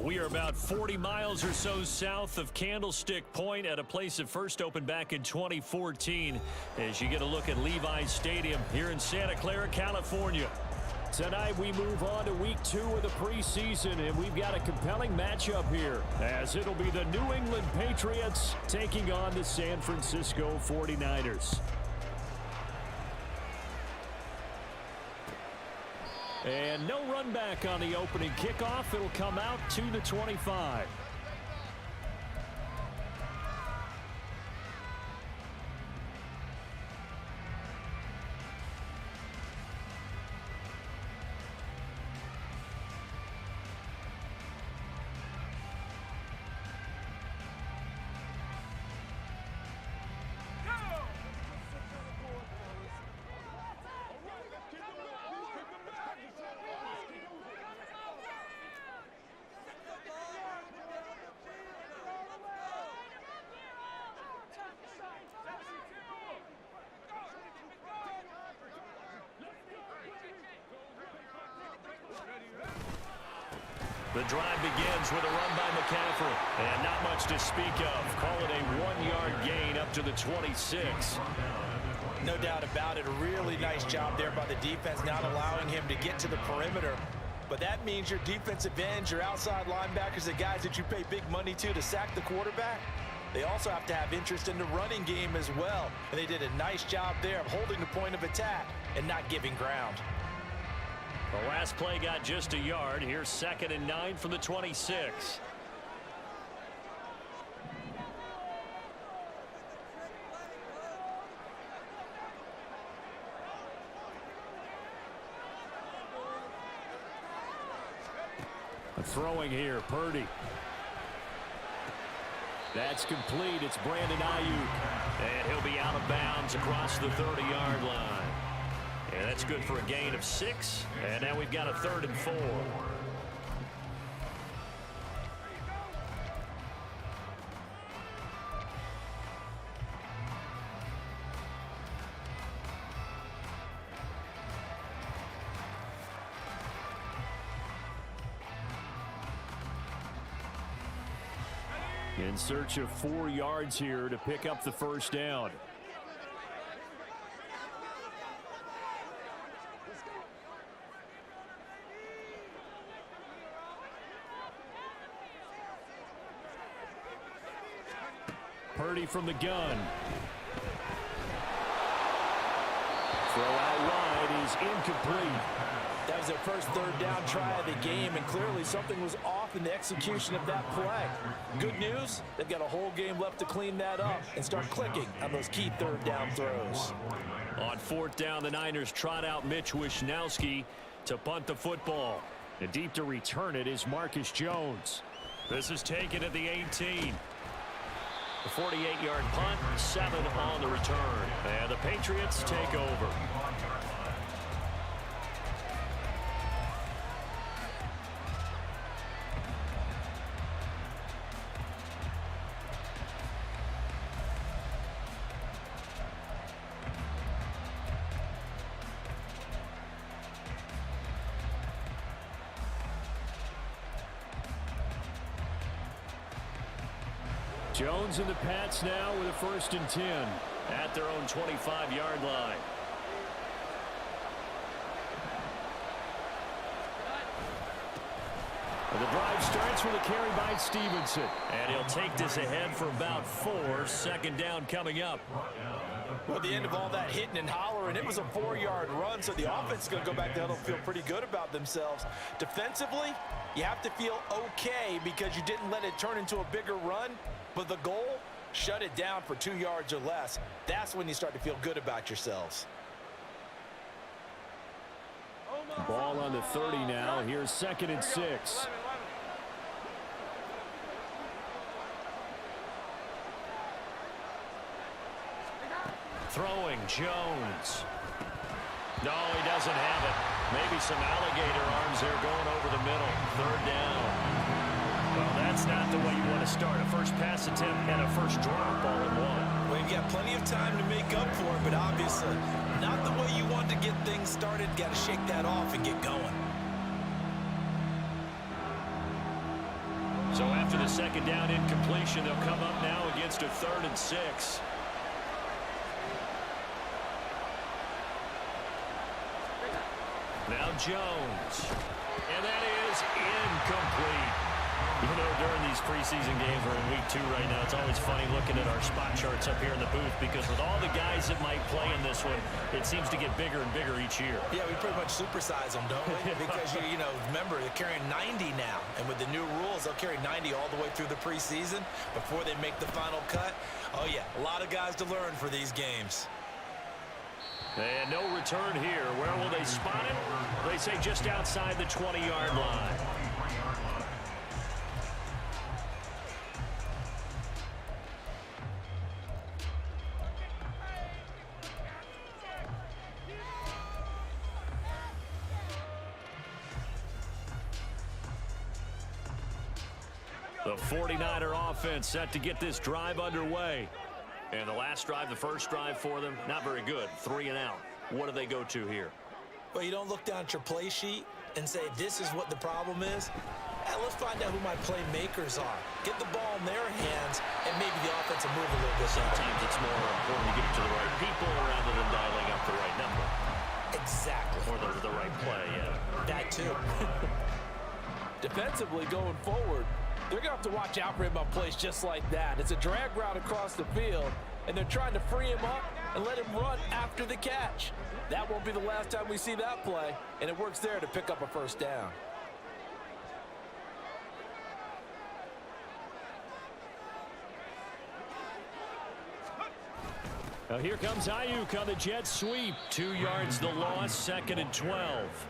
We are about 40 miles or so south of Candlestick Point at a place that first opened back in 2014 as you get a look at Levi's Stadium here in Santa Clara, California. Tonight we move on to week 2 of the preseason, and we've got a compelling matchup here as it'll be the New England Patriots taking on the San Francisco 49ers. And no run back on the opening kickoff. It'll come out to the 25. The drive begins with a run by McCaffrey. And not much to speak of. Call it a 1-yard gain up to the 26. No doubt about it. A really nice job there by the defense, not allowing him to get to the perimeter. But that means your defensive ends, your outside linebackers, the guys that you pay big money to sack the quarterback, they also have to have interest in the running game as well. And they did a nice job there of holding the point of attack and not giving ground. The last play got just a yard. Here's 2nd and 9 from the 26. Throwing here, Purdy. That's complete. It's Brandon Ayuk. And he'll be out of bounds across the 30-yard line. And that's good for a gain of 6. And now we've got a 3rd and 4. In search of 4 yards here to pick up the first down. Purdy from the gun. Throw out wide is incomplete. That was their first 3rd down try of the game, and clearly something was off in the execution of that play. Good news, they've got a whole game left to clean that up and start clicking on those key 3rd down throws. On 4th down, the Niners trot out Mitch Wishnowsky to punt the football. And deep to return it is Marcus Jones. This is taken at the 18. The 48-yard punt, 7 on the return. And the Patriots take over. Jones and the Pats now with a 1st and 10 at their own 25-yard line. And the drive starts with a carry by Stevenson. And he'll take this ahead for about 4. 2nd down coming up. Well, at the end of all that hitting and hollering, it was a 4-yard run, so the offense is going to go back there and feel pretty good about themselves. Defensively, you have to feel okay because you didn't let it turn into a bigger run. But the goal, shut it down for 2 yards or less. That's when you start to feel good about yourselves. Ball on the 30 now. Here's 2nd and 6. Throwing Jones. No, he doesn't have it. Maybe some alligator arms there going over the middle. 3rd down. Well, that's not the way you want to start. A first pass attempt and a first drop all in one. Well, you've got plenty of time to make up for it, but obviously not the way you want to get things started. Got to shake that off and get going. So after the second down incompletion, they'll come up now against a 3rd and 6. Now Jones. And that is incomplete. You know, during these preseason games, we're in week 2 right now, it's always funny looking at our spot charts up here in the booth because with all the guys that might play in this one, it seems to get bigger and bigger each year. Yeah, we pretty much supersize them, don't we? Because, you know, remember, they're carrying 90 now. And with the new rules, they'll carry 90 all the way through the preseason before they make the final cut. Oh, yeah, a lot of guys to learn for these games. And no return here. Where will they spot him? They say just outside the 20-yard line. The 49er offense set to get this drive underway. And the last drive, the first drive for them, not very good. 3 and out. What do they go to here? Well, you don't look down at your play sheet and say, this is what the problem is. Let's find out who my playmakers are. Get the ball in their hands, and maybe the offense will move a little bit. Sometimes it's more important to get it to the right people rather than dialing up the right number. Exactly. Or the right play, yeah. That too. Defensively going forward, they're going to have to watch out for him on plays just like that. It's a drag route across the field, and they're trying to free him up and let him run after the catch. That won't be the last time we see that play, and it works there to pick up a first down. Now here comes Ayuk on the jet sweep. 2 yards the loss, 2nd and 12.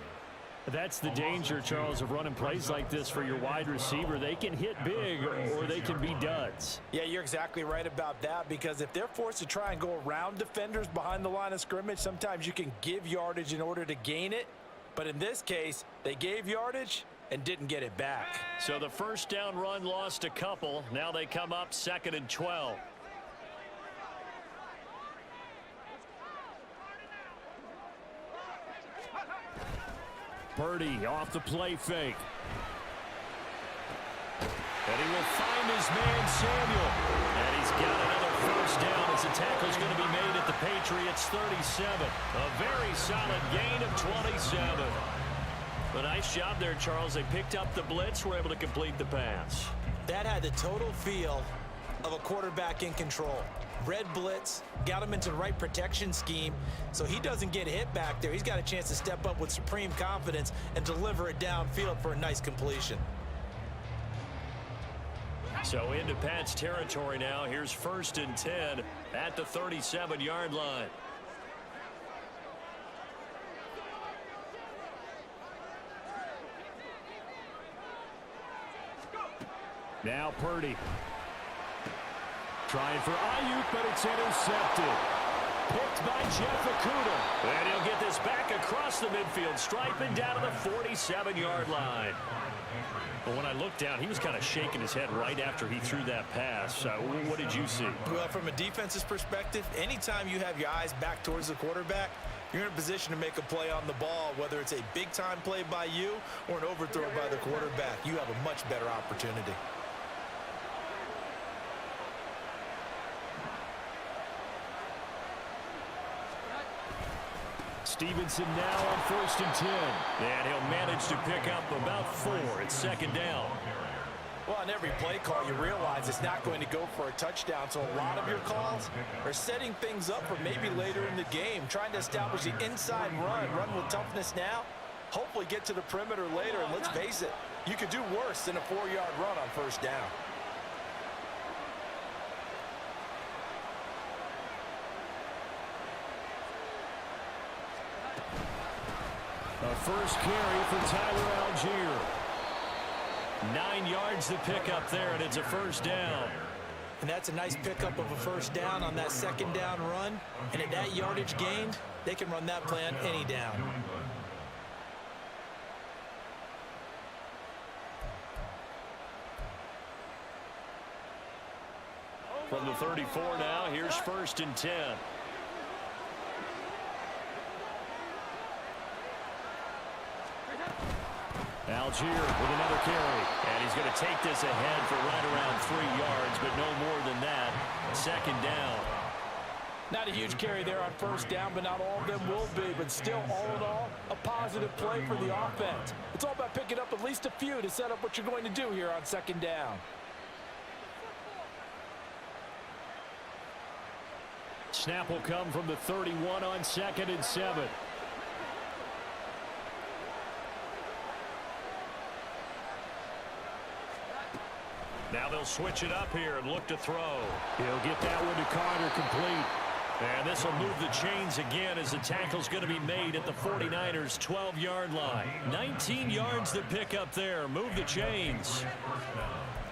That's the danger, Charles, of running plays like this for your wide receiver. They can hit big or they can be duds. Yeah, you're exactly right about that, because if they're forced to try and go around defenders behind the line of scrimmage, sometimes you can give yardage in order to gain it. But in this case, they gave yardage and didn't get it back. So the first down run lost a couple. Now they come up 2nd and 12. Purdy off the play fake. And he will find his man Samuel. And he's got another first down as the tackle's going to be made at the Patriots 37. A very solid gain of 27. A nice job there, Charles. They picked up the blitz, were able to complete the pass. That had the total feel of a quarterback in control. Red blitz, got him into the right protection scheme, so he doesn't get hit back there. He's got a chance to step up with supreme confidence and deliver it downfield for a nice completion. So into Pat's territory now. Here's 1st and 10 at the 37-yard line. Now Purdy. Trying for Ayuk, but it's intercepted. Picked by Jeff Okudah. And he'll get this back across the midfield stripe and down to the 47-yard line. But when I looked down, he was kind of shaking his head right after he threw that pass. What did you see? Well, from a defense's perspective, anytime you have your eyes back towards the quarterback, you're in a position to make a play on the ball, whether it's a big-time play by you or an overthrow by the quarterback. You have a much better opportunity. Stevenson now on 1st and 10. And he'll manage to pick up about 4. It's 2nd down. Well, on every play call, you realize it's not going to go for a touchdown. So a lot of your calls are setting things up for maybe later in the game, trying to establish the inside run with toughness now, hopefully get to the perimeter later. And let's face it, you could do worse than a 4-yard run on 1st down. A first carry for Tyler Algier. 9 yards to pick up there, and it's a 1st down. And that's a nice pickup of a 1st down on that 2nd down run. And at that yardage gained, they can run that play on any down. From the 34 now, here's 1st and 10. Algier with another carry. And he's going to take this ahead for right around 3 yards, but no more than that. Second down. Not a huge carry there on first down, but not all of them will be. But still, all in all, a positive play for the offense. It's all about picking up at least a few to set up what you're going to do here on second down. Snap will come from the 31 on 2nd and 7. Now they'll switch it up here and look to throw. He'll get that one to Carter, complete. And this will move the chains again as the tackle's going to be made at the 49ers' 12-yard line. 19 yards to pick up there. Move the chains.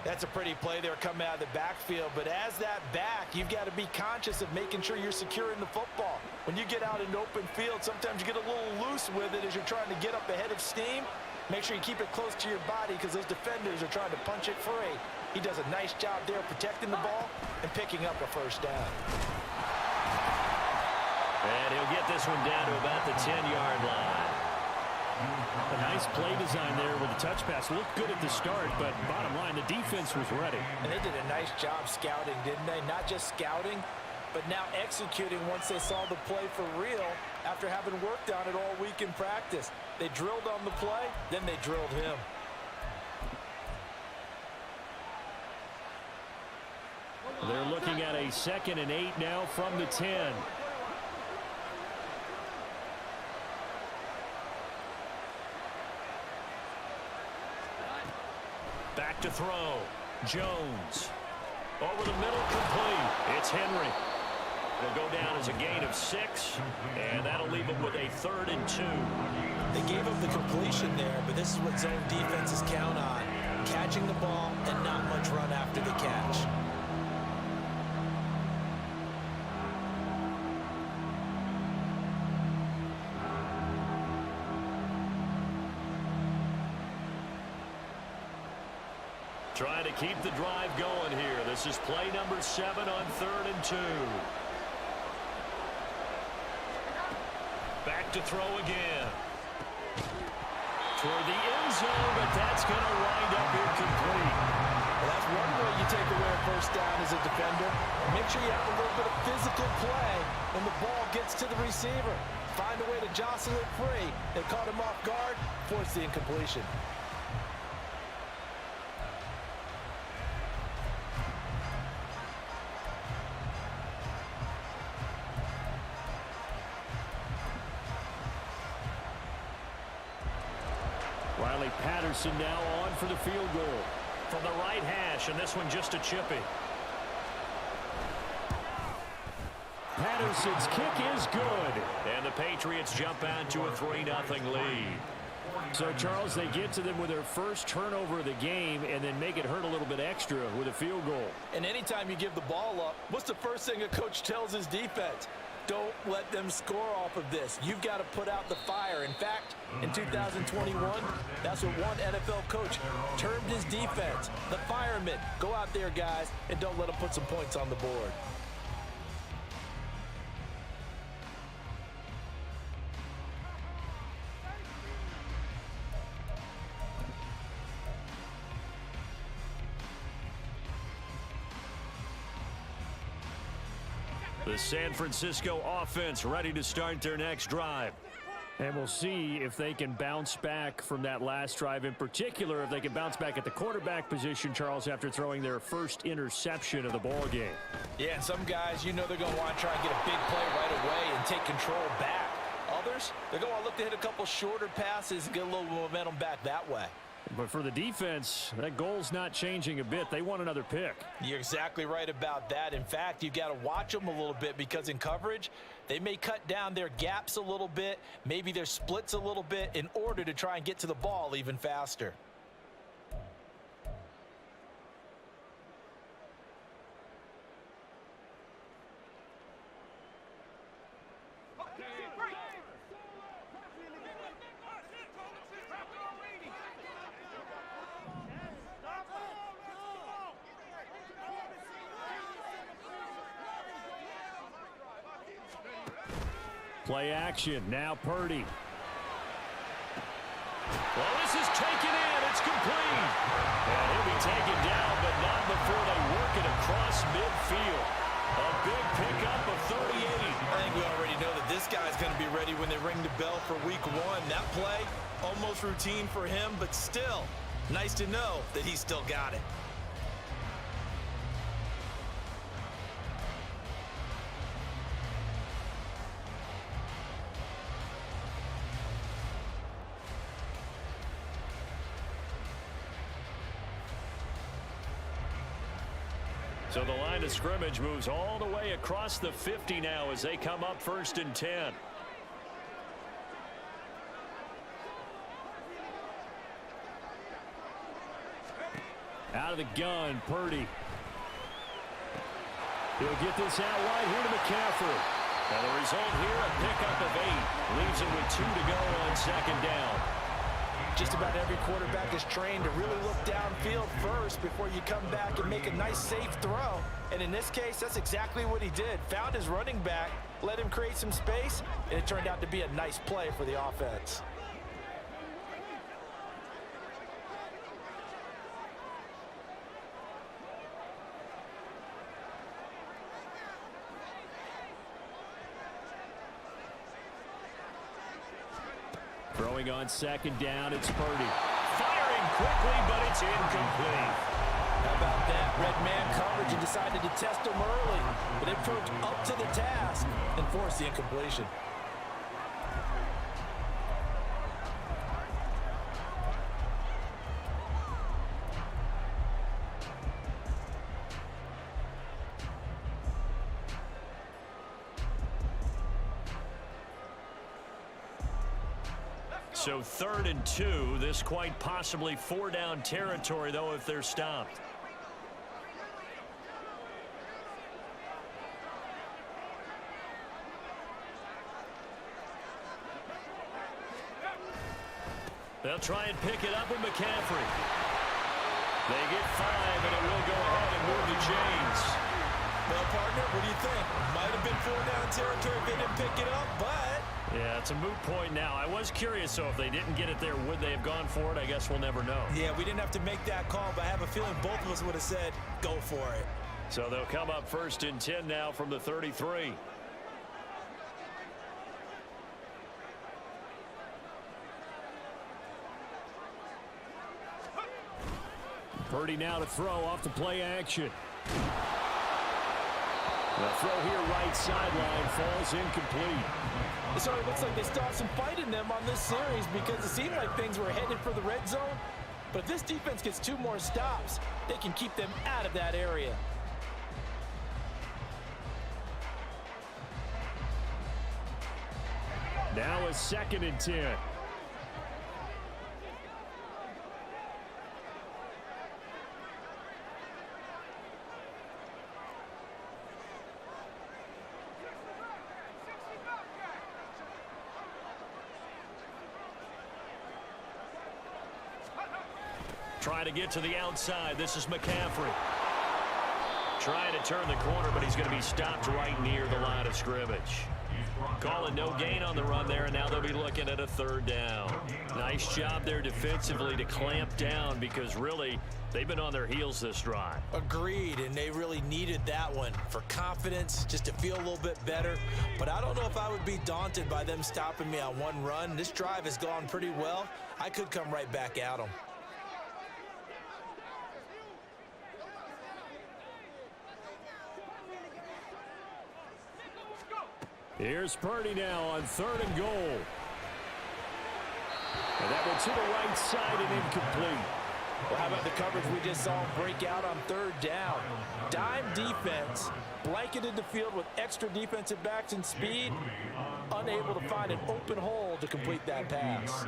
That's a pretty play there coming out of the backfield. But as that back, you've got to be conscious of making sure you're securing the football. When you get out in open field, sometimes you get a little loose with it as you're trying to get up ahead of steam. Make sure you keep it close to your body because those defenders are trying to punch it free. He does a nice job there protecting the ball and picking up a first down. And he'll get this one down to about the 10-yard line. A nice play design there with the touch pass. Looked good at the start, but bottom line, the defense was ready. And they did a nice job scouting, didn't they? Not just scouting, but now executing once they saw the play for real after having worked on it all week in practice. They drilled on the play, then they drilled him. They're looking at a 2nd and 8 now from the 10. Back to throw. Jones. Over the middle, complete. It's Henry. It'll go down as a gain of 6, and that'll leave him with a 3rd and 2. They gave up the completion there, but this is what zone defenses count on. Catching the ball and not much run after the catch. Trying to keep the drive going here. This is play number 7 on 3rd and 2. Back to throw again. Toward the end zone, but that's going to wind up incomplete. Well, that's one way you take away a first down as a defender. Make sure you have a little bit of physical play when the ball gets to the receiver. Find a way to jostle it free. They caught him off guard, forced the incompletion. Patterson now on for the field goal. From the right hash, and this one just a chippy. Patterson's kick is good. And the Patriots jump out to a 3-0 lead. So, Charles, they get to them with their first turnover of the game and then make it hurt a little bit extra with a field goal. And anytime you give the ball up, what's the first thing a coach tells his defense? Don't let them score off of this. You've got to put out the fire. In fact, in 2021, that's what one NFL coach termed his defense. The firemen. Go out there, guys, and don't let them put some points on the board. The San Francisco offense ready to start their next drive. And we'll see if they can bounce back from that last drive, in particular if they can bounce back at the quarterback position, Charles, after throwing their first interception of the ball game. Yeah, and some guys, you know they're going to want to try and get a big play right away and take control back. Others, they're going to want to look to hit a couple shorter passes and get a little momentum back that way. But for the defense, that goal's not changing a bit. They want another pick. You're exactly right about that. In fact, you've got to watch them a little bit because in coverage, they may cut down their gaps a little bit, maybe their splits a little bit in order to try and get to the ball even faster. Play action. Now Purdy. Well, this is taken It's complete. And he'll be taken down, but not before they work it across midfield. A big pickup of 38. I think we already know that this guy's going to be ready when they ring the bell for week 1. That play, almost routine for him, but still, nice to know that he's still got it. So the line of scrimmage moves all the way across the 50 now as they come up 1st and 10. Out of the gun, Purdy. He'll get this out wide here to McCaffrey. And the result here, a pickup of 8. Leaves it with 2 to go on 2nd down. Just about every quarterback is trained to really look downfield first before you come back and make a nice, safe throw. And in this case, that's exactly what he did. Found his running back, let him create some space, and it turned out to be a nice play for the offense. Throwing on 2nd down, it's Purdy. Firing quickly, but it's incomplete. How about that? Red man coverage and decided to test him early, but it proved up to the task and forced the incompletion. So 3rd and 2, this quite possibly 4-down territory, though, if they're stopped. They'll try and pick it up with McCaffrey. They get 5, and it will go ahead and move the chains. Well, partner, what do you think? Might have been 4-down territory if they didn't pick it up, but... Yeah, it's a moot point now. I was curious, so if they didn't get it there, would they have gone for it? I guess we'll never know. Yeah, we didn't have to make that call, but I have a feeling both of us would have said, go for it. So they'll come up 1st and 10 now from the 33. Purdy now to throw off the play action. The throw here right sideline falls incomplete. So it looks like they still have some fight in them on this series because it seemed like things were headed for the red zone. But if this defense gets 2 more stops, they can keep them out of that area. Now a 2nd and 10. Trying to get to the outside. This is McCaffrey. Trying to turn the corner, but he's going to be stopped right near the line of scrimmage. Calling no gain on the run there, and now they'll be looking at a 3rd down. Nice job there defensively to clamp down because really they've been on their heels this drive. Agreed, and they really needed that one for confidence, just to feel a little bit better. But I don't know if I would be daunted by them stopping me on one run. This drive has gone pretty well. I could come right back at them. Here's Purdy now on 3rd and goal. And that one to the right side and incomplete. Well, how about the coverage we just saw break out on 3rd down? Dime defense, blanketed the field with extra defensive backs and speed, unable to find an open hole to complete that pass.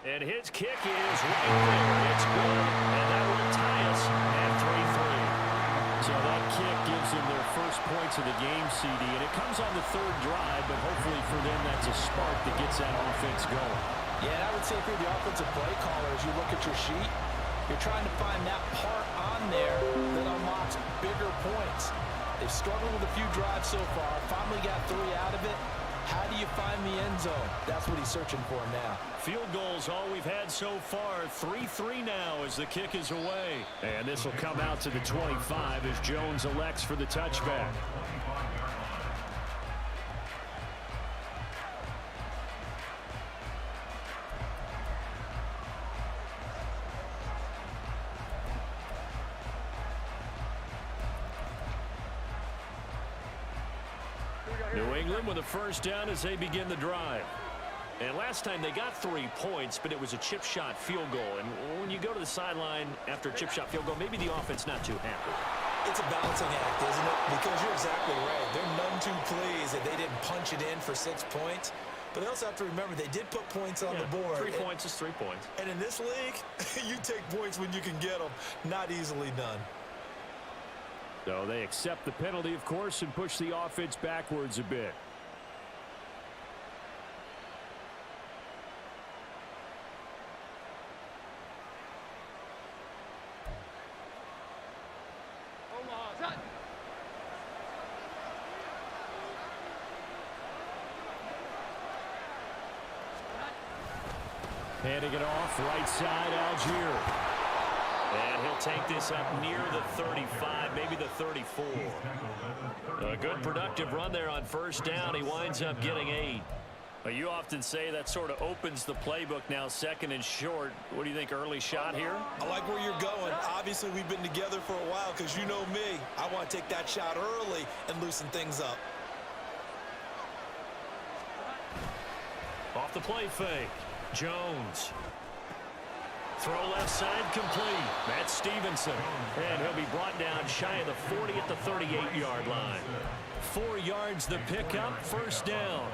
And his kick is right there. It's good, and that will tie us at 3-3. So that kick gives them their first points of the game, CD, and it comes on the 3rd drive, but hopefully for them that's a spark that gets that offense going. Yeah, and I would say if you're the offensive play caller, as you look at your sheet, you're trying to find that part on there that unlocks bigger points. They've struggled with a few drives so far. Finally got 3 out of it. How do you find the end zone? That's what he's searching for now. Field goals all we've had so far. 3-3 now as the kick is away. And this will come out to the 25 as Jones elects for the touchback. New England with a first down as they begin the drive. And last time they got 3 points, but it was a chip shot field goal. And when you go to the sideline after a chip shot field goal, maybe the offense not too happy. It's a balancing act, isn't it? Because you're exactly right. They're none too pleased that they didn't punch it in for 6 points. But they also have to remember they did put points on the board. 3 points is 3 points. And in this league, you take points when you can get them. Not easily done. So they accept the penalty, of course, and push the offense backwards a bit. Handing it off, right side, Algier. And he'll take this up near the 35, maybe the 34. A good productive run there on first down. He winds up getting 8. You often say that sort of opens the playbook now, 2nd and short. What do you think, early shot here? I like where you're going. Obviously, we've been together for a while because you know me. I want to take that shot early and loosen things up. Off the play fake. Jones. Throw left side complete. That's Stevenson. And he'll be brought down shy of the 40 at the 38-yard line. 4 yards the pickup, first down.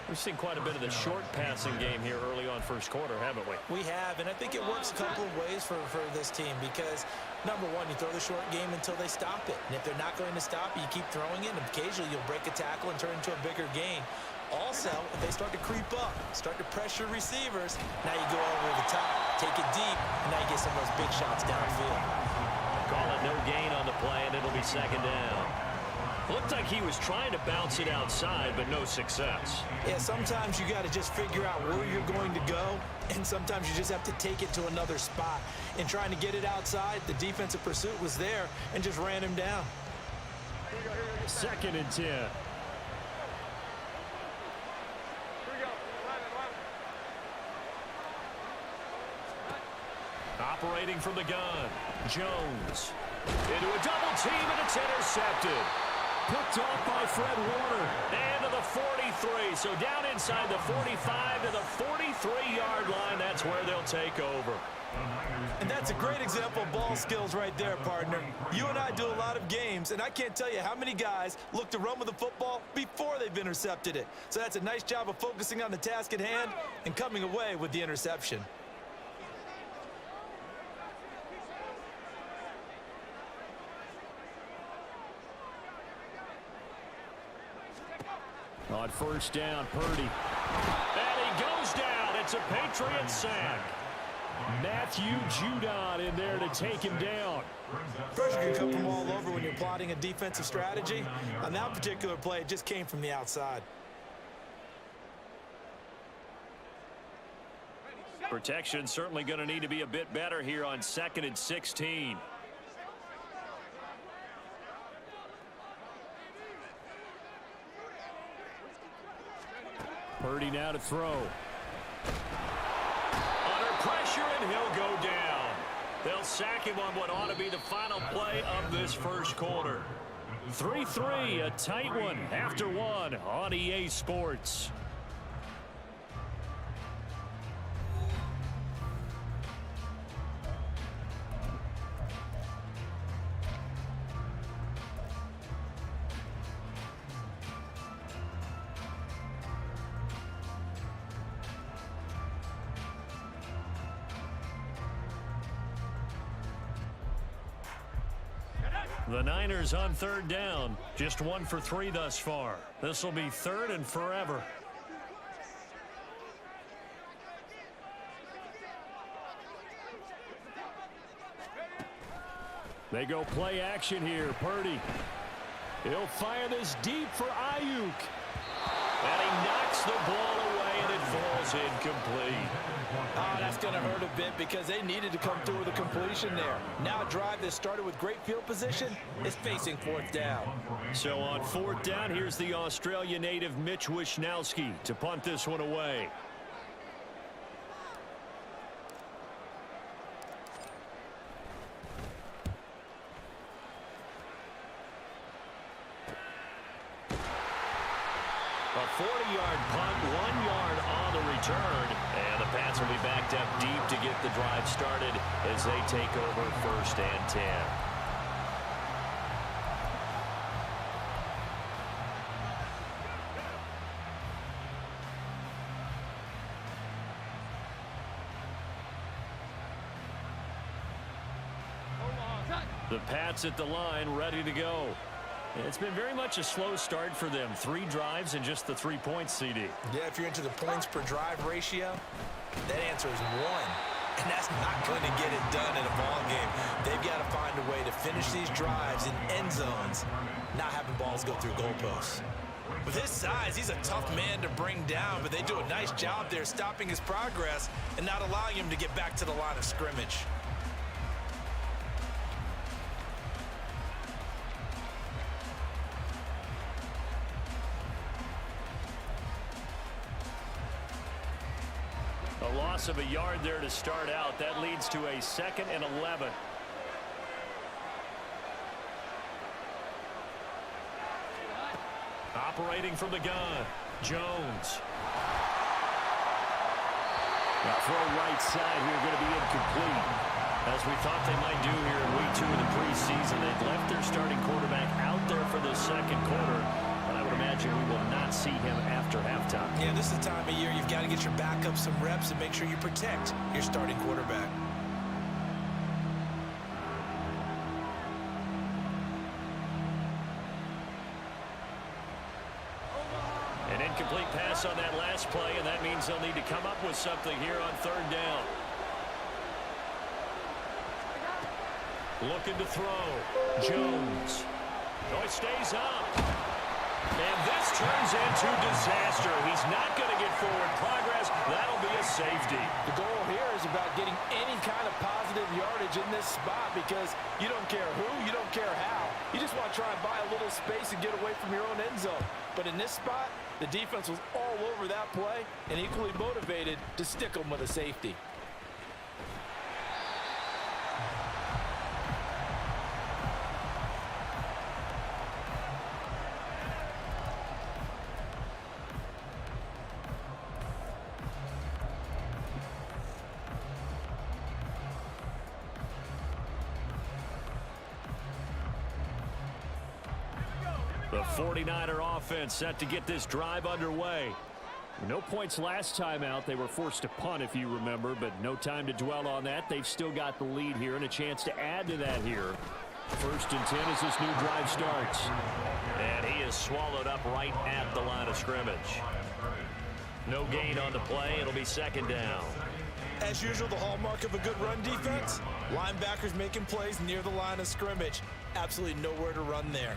We've seen quite a bit of the short passing game here early on first quarter, haven't we? We have, and I think it works a couple of ways for this team because, number one, you throw the short game until they stop it. And if they're not going to stop it, you keep throwing it, and occasionally you'll break a tackle and turn it into a bigger gain. Also, if they start to creep up, start to pressure receivers, now you go over the top, take it deep, and now you get some of those big shots downfield. Call it no gain on the play, and it'll be 2nd down. Looked like he was trying to bounce it outside, but no success. Yeah, sometimes you got to just figure out where you're going to go, and sometimes you just have to take it to another spot. In trying to get it outside, the defensive pursuit was there and just ran him down. 2nd and 10. Operating from the gun, Jones. Into a double team, and it's intercepted. Picked off by Fred Warner. And to the 43. So down inside the 45 to the 43-yard line. That's where they'll take over. And that's a great example of ball skills right there, partner. You and I do a lot of games, and I can't tell you how many guys look to run with the football before they've intercepted it. So that's a nice job of focusing on the task at hand and coming away with the interception. On first down, Purdy. And he goes down. It's a Patriots sack. Matthew Judon in there to take him down. Pressure can come from all over when you're plotting a defensive strategy. On that particular play, it just came from the outside. Protection certainly going to need to be a bit better here on 2nd and 16. Purdy now to throw. Under pressure, and he'll go down. They'll sack him on what ought to be the final play of this first quarter. 3-3, a tight one after one on EA Sports. The Niners on 3rd down. Just 1 for 3 thus far. This will be 3rd and forever. They go play action here. Purdy. He'll fire this deep for Ayuk. And he knocks the ball away, and it falls incomplete. Oh, that's going to hurt a bit because they needed to come through with a completion there. Now a drive that started with great field position is facing fourth down. So on fourth down, here's the Australia native Mitch Wishnowsky to punt this one away. A 40-yard punt, 1 yard on the return. And the Pats will be backed up deep to get the drive started as they take over 1st and 10. The Pats at the line, ready to go. It's been very much a slow start for them. 3 drives and just the 3 points, CD. Yeah, if you're into the points per drive ratio, that answer is 1. And that's not going to get it done in a ball game. They've got to find a way to finish these drives in end zones, not having balls go through goalposts. With his size, he's a tough man to bring down, but they do a nice job there stopping his progress and not allowing him to get back to the line of scrimmage. A loss of a yard there to start out. That leads to a 2nd and 11. Operating from the gun, Jones. Now throw right side here, going to be incomplete. As we thought they might do here in week 2 of the preseason, they've left their starting quarterback out there for the 2nd quarter. I would imagine we will not see him after halftime. Yeah, this is the time of year you've got to get your backup some reps and make sure you protect your starting quarterback. An incomplete pass on that last play, and that means they'll need to come up with something here on 3rd down. Looking to throw. Jones. Oh, it stays up. And this turns into disaster. He's not going to get forward progress. That'll be a safety. The goal here is about getting any kind of positive yardage in this spot because you don't care who, you don't care how. You just want to try and buy a little space and get away from your own end zone. But in this spot, the defense was all over that play and equally motivated to stick them with a safety. The 49er offense set to get this drive underway. No points last time out. They were forced to punt, if you remember, but no time to dwell on that. They've still got the lead here and a chance to add to that here. 1st and 10 as this new drive starts. And he is swallowed up right at the line of scrimmage. No gain on the play. It'll be 2nd down. As usual, the hallmark of a good run defense, linebackers making plays near the line of scrimmage. Absolutely nowhere to run there.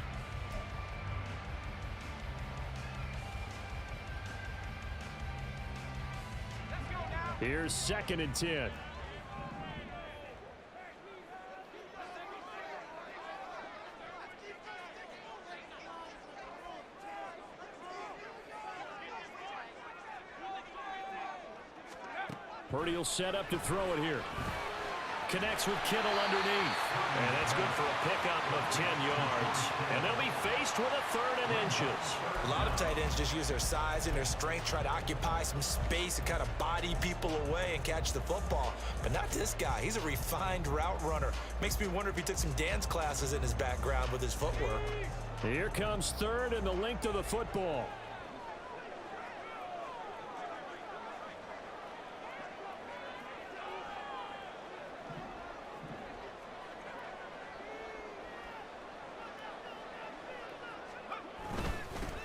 Here's 2nd and 10. Purdy will set up to throw it here. Connects with Kittle underneath. And that's good for a pickup of 10 yards. And they'll be faced with a 3rd and inches. A lot of tight ends just use their size and their strength, try to occupy some space and kind of body people away and catch the football. But not this guy. He's a refined route runner. Makes me wonder if he took some dance classes in his background with his footwork. Here comes 3rd and the length of the football.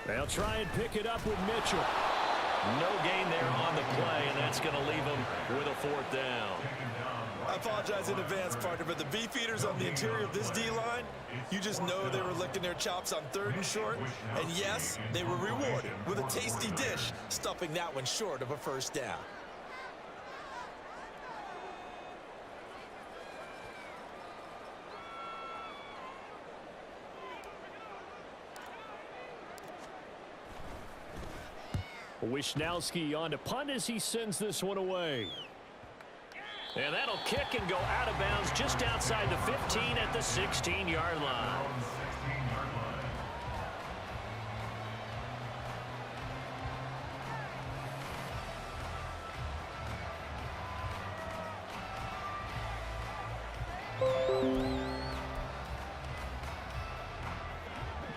They'll try and pick it up with Mitchell. No gain there on the play, and that's going to leave them with a 4th down. I apologize in advance, partner, but the beef eaters on the interior of this D-line, you just know they were licking their chops on 3rd and short. And yes, they were rewarded with a tasty dish, stuffing that one short of a first down. Wisnowski on to punt as he sends this one away. And that'll kick and go out of bounds just outside the 15 at the 16-yard line.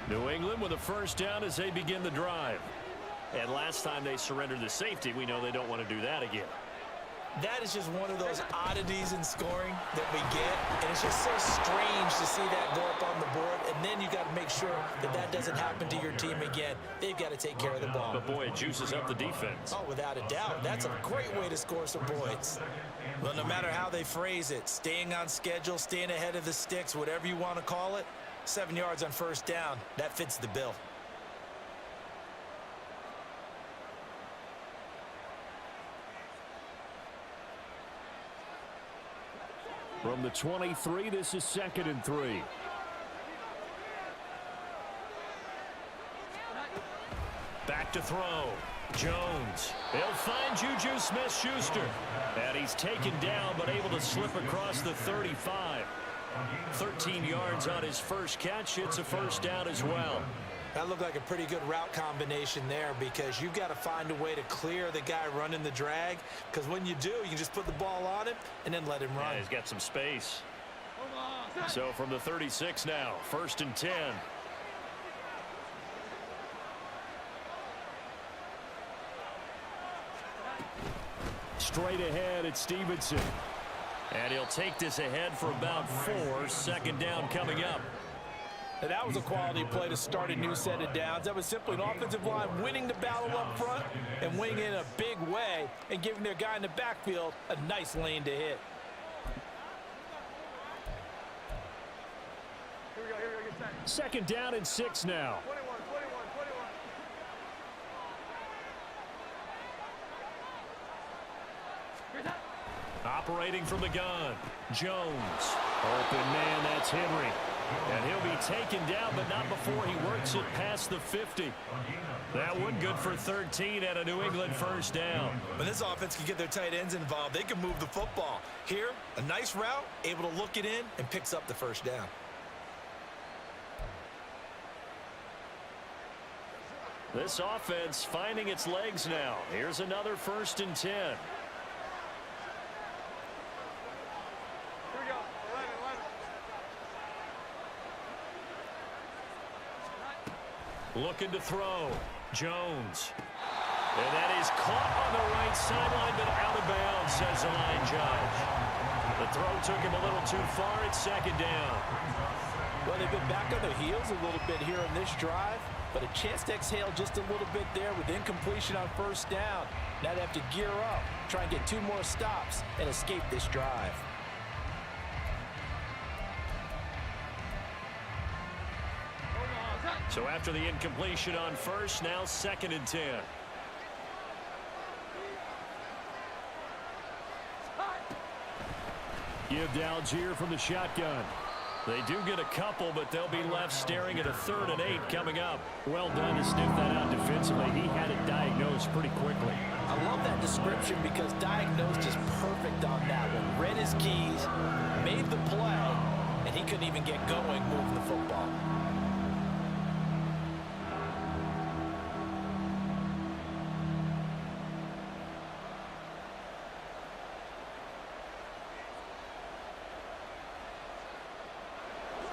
New England with a first down as they begin the drive. And last time they surrendered the safety, we know they don't want to do that again. That is just one of those oddities in scoring that we get, and it's just so strange to see that go up on the board, and then you got to make sure that that doesn't happen to your team again. They've got to take care of the ball. But boy, it juices up the defense. Oh, without a doubt. That's a great way to score some points. Well, no matter how they phrase it, staying on schedule, staying ahead of the sticks, whatever you want to call it, 7 yards on first down, that fits the bill. From the 23, this is 2nd and 3. Back to throw. Jones. He'll find Juju Smith-Schuster. And he's taken down, but able to slip across the 35. 13 yards on his first catch. It's a first down as well. That looked like a pretty good route combination there, because you've got to find a way to clear the guy running the drag, because when you do, you can just put the ball on him and then let him run. Yeah, he's got some space. So from the 36 now, 1st and 10. Straight ahead, it's Stevenson. And he'll take this ahead for about 4. 2nd down coming up. And that was a quality play to start a new set of downs. That was simply an offensive line winning the battle up front and winning in a big way and giving their guy in the backfield a nice lane to hit. Here we go, get set. 2nd down and 6 now. 21. Operating from the gun. Jones. Open man, that's Henry. And he'll be taken down, but not before he works it past the 50. That one good for 13 at a New England first down. When this offense can get their tight ends involved, they can move the football. Here, a nice route, able to look it in, and picks up the first down. This offense finding its legs now. Here's another 1st and 10. Here we go. 11. Looking to throw. Jones. And that is caught on the right sideline, but out of bounds, says the line judge. The throw took him a little too far. It's 2nd down. Well, they've been back on their heels a little bit here in this drive, but a chance to exhale just a little bit there with incompletion on first down. Now they have to gear up, try and get 2 more stops, and escape this drive. So after the incompletion on first, now 2nd and 10. Give to Algier from the shotgun. They do get a couple, but they'll be left staring at a 3rd and 8 coming up. Well done to sniff that out defensively. He had it diagnosed pretty quickly. I love that description because diagnosed is perfect on that one. Read his keys, made the play, and he couldn't even get going moving the football.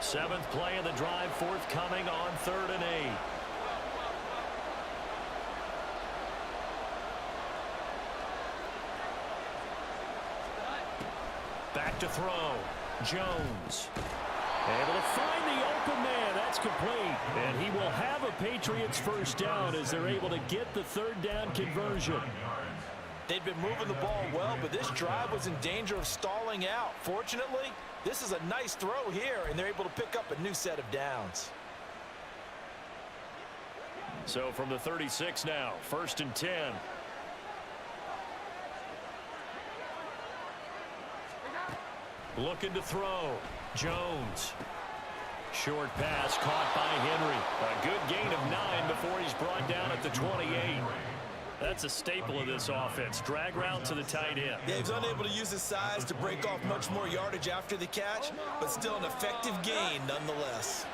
Seventh play of the drive forthcoming on 3rd and 8. Back to throw. Jones. Able to find the open man. That's complete. And he will have a Patriots first down as they're able to get the 3rd down conversion. They'd been moving the ball well, but this drive was in danger of stalling out. Fortunately, this is a nice throw here, and they're able to pick up a new set of downs. So from the 36 now, 1st and 10. Looking to throw. Jones. Short pass caught by Henry. A good gain of 9 before he's brought down at the 28. That's a staple of this offense. Drag route to the tight end. Yeah, he's unable to use his size to break off much more yardage after the catch, but still an effective gain nonetheless.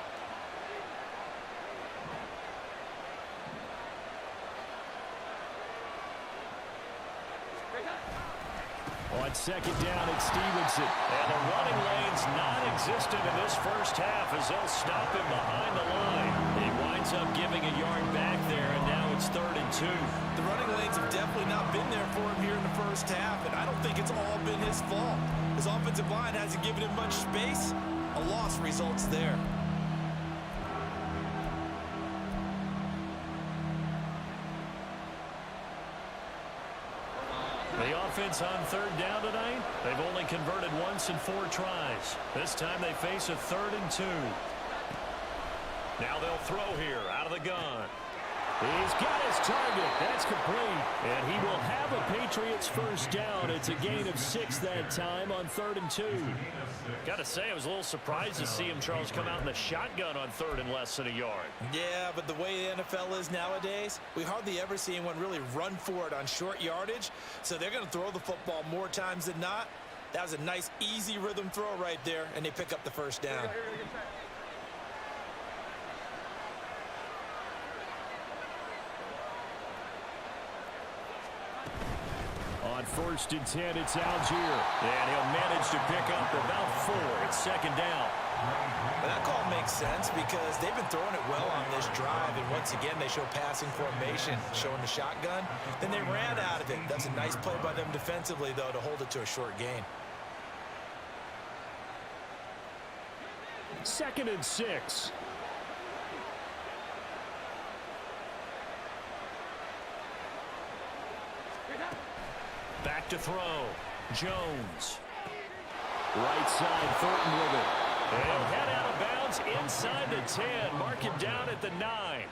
On 2nd down, it's Stevenson. And the running lane's non-existent in this first half as they'll stop him behind the line. He winds up giving a yard back there, and now it's 3rd and 2. The running lanes have definitely not been there for him here in the first half, and I don't think it's all been his fault. His offensive line hasn't given him much space. A loss results there. The offense on 3rd down tonight, they've only converted once in 4 tries. This time they face a 3rd and 2. Now they'll throw here out of the gun. He's got his target. That's complete. And he will have a Patriots first down. It's a gain of 6 that time on 3rd and 2. Got to say, I was a little surprised to see him, Charles, come out in the shotgun on 3rd and less than a yard. Yeah, but the way the NFL is nowadays, we hardly ever see anyone really run for it on short yardage. So they're going to throw the football more times than not. That was a nice, easy rhythm throw right there, and they pick up the first down. On 1st and 10, it's Algier. And he'll manage to pick up about 4. It's 2nd down. Well, that call makes sense because they've been throwing it well on this drive. And once again, they show passing formation, showing the shotgun. Then they ran out of it. That's a nice play by them defensively, though, to hold it to a short gain. 2nd and 6. Back to throw. Jones. Right side, Thornton with it. He'll head out of bounds inside the 10. Mark him down at the 9.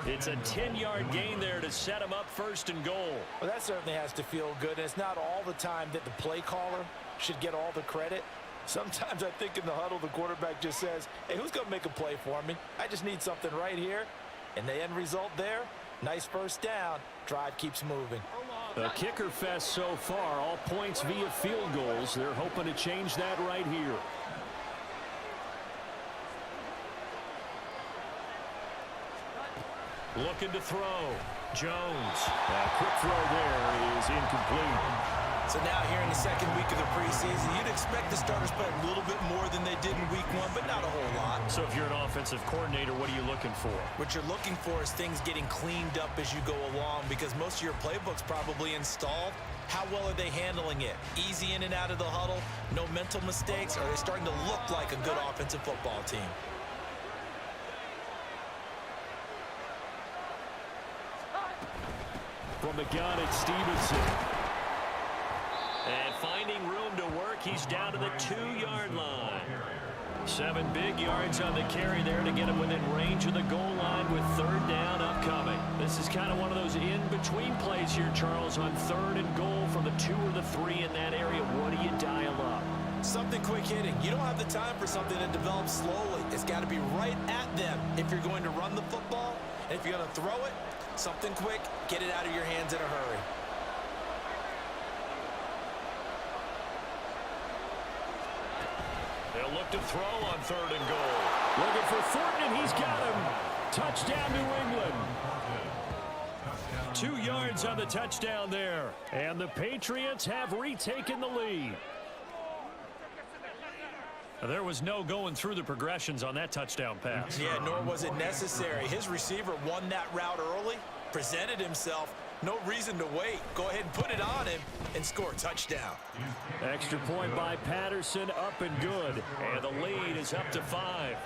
It's a 10-yard gain there to set him up 1st and goal. Well, that certainly has to feel good. And it's not all the time that the play caller should get all the credit. Sometimes I think in the huddle, the quarterback just says, hey, who's going to make a play for me? I just need something right here. And the end result there, nice first down. Drive keeps moving. A kicker fest so far, all points via field goals. They're hoping to change that right here. Looking to throw. Jones. A quick throw there is incomplete. So now here in the 2nd week of the preseason, you'd expect the starters play a little bit more than they did in week 1, but not a whole lot. So if you're an offensive coordinator, what are you looking for? What you're looking for is things getting cleaned up as you go along because most of your playbook's probably installed. How well are they handling it? Easy in and out of the huddle, no mental mistakes? Are they starting to look like a good offensive football team? From the gun, it's Stevenson. And finding room to work, he's down to the 2-yard line. 7 big yards on the carry there to get him within range of the goal line with 3rd down upcoming. This is kind of one of those in-between plays here, Charles, on 3rd and goal from the 2 or the 3 in that area. What do you dial up? Something quick hitting. You don't have the time for something that develops slowly. It's got to be right at them if you're going to run the football. And if you're going to throw it, something quick, get it out of your hands in a hurry. They'll look to throw on 3rd and goal. Looking for Thornton, and he's got him. Touchdown, New England. 2 yards on the touchdown there. And the Patriots have retaken the lead. There was no going through the progressions on that touchdown pass. Yeah, nor was it necessary. His receiver won that route early, presented himself. No reason to wait. Go ahead and put it on him and score a touchdown. Extra point by Patterson, up and good. And the lead is up to 5.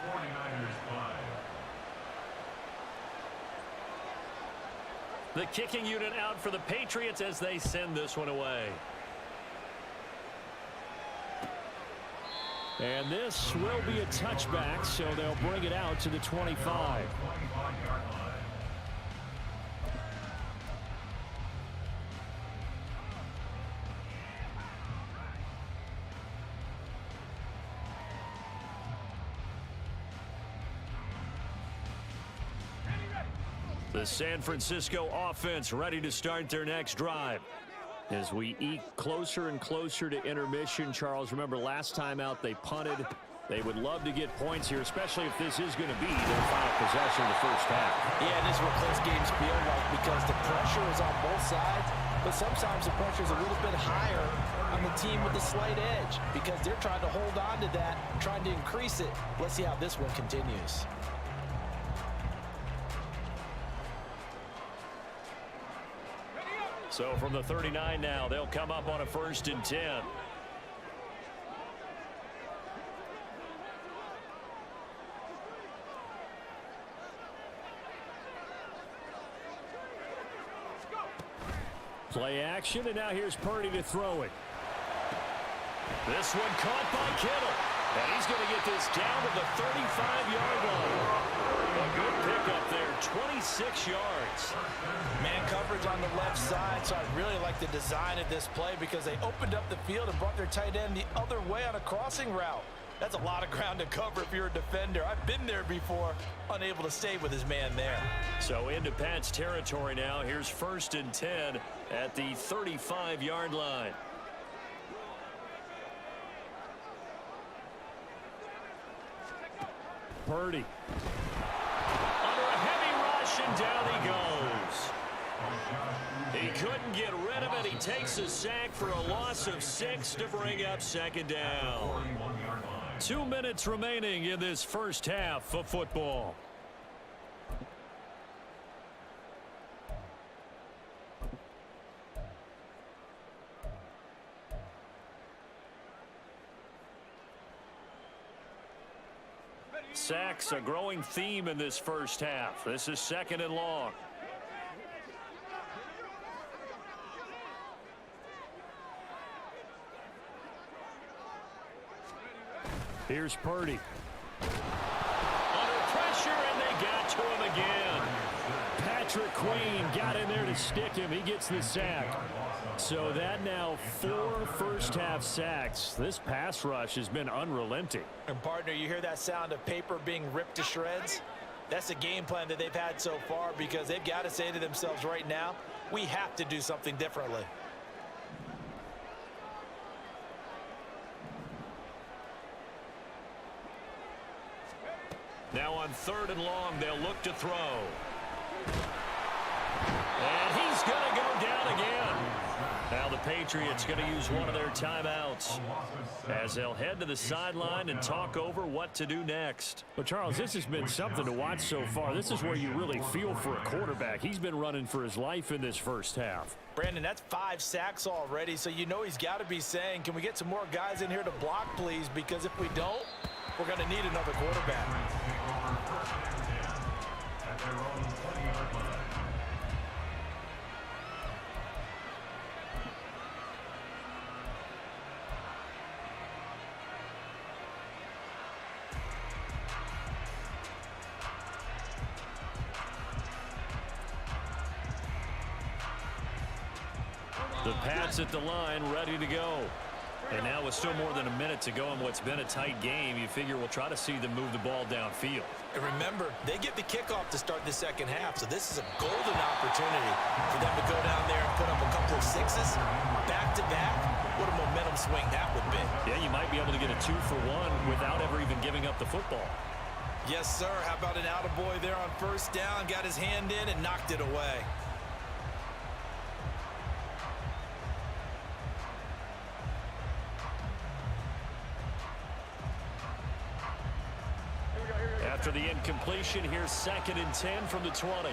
The kicking unit out for the Patriots as they send this one away. And this will be a touchback, so they'll bring it out to the 25. The San Francisco offense ready to start their next drive. As we eke closer and closer to intermission, Charles, remember last time out they punted. They would love to get points here, especially if this is going to be their final possession of the first half. Yeah, and this is what close games feel like because the pressure is on both sides, but sometimes the pressure is a little bit higher on the team with the slight edge because they're trying to hold on to that, trying to increase it. Let's see how this one continues. So from the 39 now, they'll come up on a 1st and 10. Play action, and now here's Purdy to throw it. This one caught by Kittle. And he's going to get this down to the 35-yard line. A good pickup there, 26 yards. Man coverage on the left side, so I really like the design of this play because they opened up the field and brought their tight end the other way on a crossing route. That's a lot of ground to cover if you're a defender. I've been there before, unable to stay with his man there. So into Pat's territory now. Here's 1st and 10 at the 35-yard line. Purdy. Under a heavy rush, and down he goes. He couldn't get rid of it. He takes a sack for a loss of 6 to bring up 2nd down. 2 minutes remaining in this first half of football. Sacks, a growing theme in this first half. This is 2nd and long. Here's Purdy. Under pressure, and they got to him again. Patrick Queen got in there to stick him. He gets the sack. So that now 4 first-half sacks. This pass rush has been unrelenting. And partner, you hear that sound of paper being ripped to shreds? That's the game plan that they've had so far because they've got to say to themselves right now, we have to do something differently. Now on 3rd and long, they'll look to throw. And he's going to go down again. Now the Patriots going to use one of their timeouts as they'll head to the sideline and talk over what to do next. But Charles, this has been something to watch so far. This is where you really feel for a quarterback. He's been running for his life in this first half. Brandon, that's 5 sacks already, so you know he's got to be saying, can we get some more guys in here to block, please? Because if we don't, we're going to need another quarterback. The Pats at the line, ready to go. And now with still more than a minute to go in what's been a tight game, you figure we'll try to see them move the ball downfield. And remember, they get the kickoff to start the second half, so this is a golden opportunity for them to go down there and put up a couple of 6s back-to-back. What a momentum swing that would be. Yeah, you might be able to get a 2-for-1 without ever even giving up the football. Yes, sir. How about an attaboy there on 1st down? Got his hand in and knocked it away. After the incompletion, here's 2nd and 10 from the 20.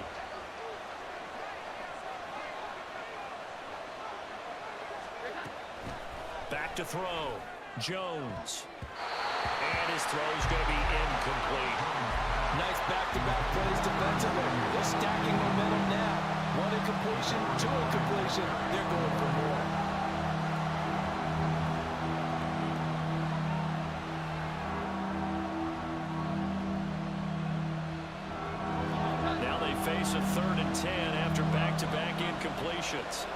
Back to throw. Jones. And his throw's going to be incomplete. Nice back-to-back plays defensively. They're stacking momentum now. One completion to incompletion, they're going for more. Now they face a 3rd and 10 after back-to-back incompletions.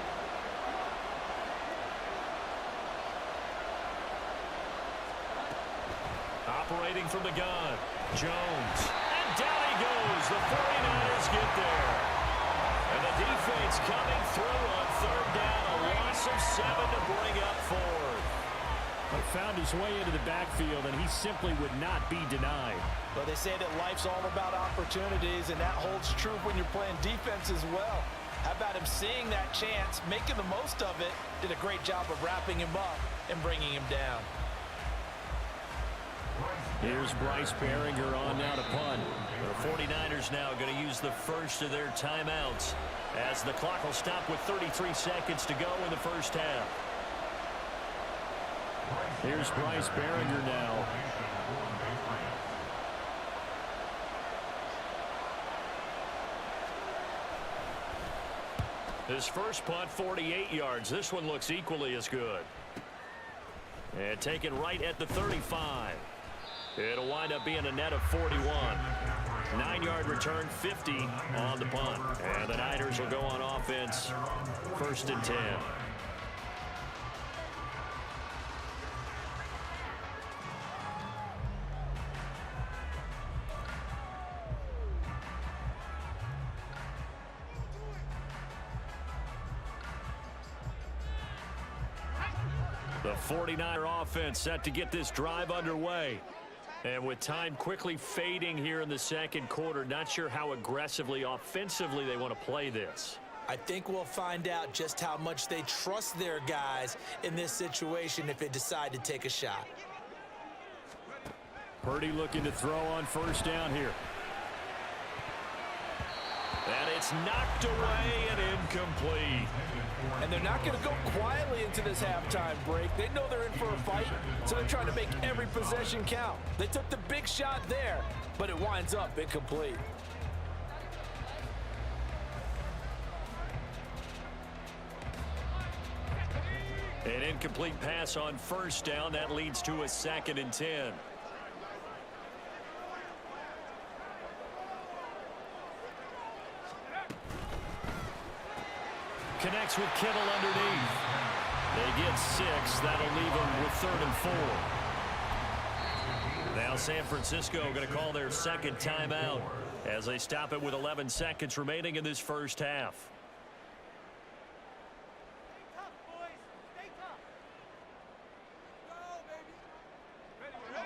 Operating from the gun, Jones. And down he goes. The 49ers get there. And the defense coming through on 3rd down. A loss of 7 to bring up 4th. But found his way into the backfield, and he simply would not be denied. Well, they say that life's all about opportunities, and that holds true when you're playing defense as well. How about him seeing that chance, making the most of it, did a great job of wrapping him up and bringing him down. Here's Bryce Behringer on now to punt. The 49ers now going to use the first of their timeouts as the clock will stop with 33 seconds to go in the first half. Here's Bryce Behringer now. His first punt, 48 yards. This one looks equally as good. And taken right at the 35. It'll wind up being a net of 41. 9-yard return, 50 on the punt. And the Niners will go on offense, 1st and 10. The 49er offense set to get this drive underway. And with time quickly fading here in the second quarter, not sure how aggressively, offensively they want to play this. I think we'll find out just how much they trust their guys in this situation if they decide to take a shot. Purdy looking to throw on 1st down here. And it's knocked away and incomplete. And they're not going to go quietly into this halftime break. They know they're in for a fight, so they're trying to make every possession count. They took the big shot there, but it winds up incomplete. An incomplete pass on 1st down. That leads to a 2nd and 10. Connects with Kittle underneath. They get 6. That'll leave them with 3rd and 4. Now San Francisco going to call their 2nd timeout as they stop it with 11 seconds remaining in this first half.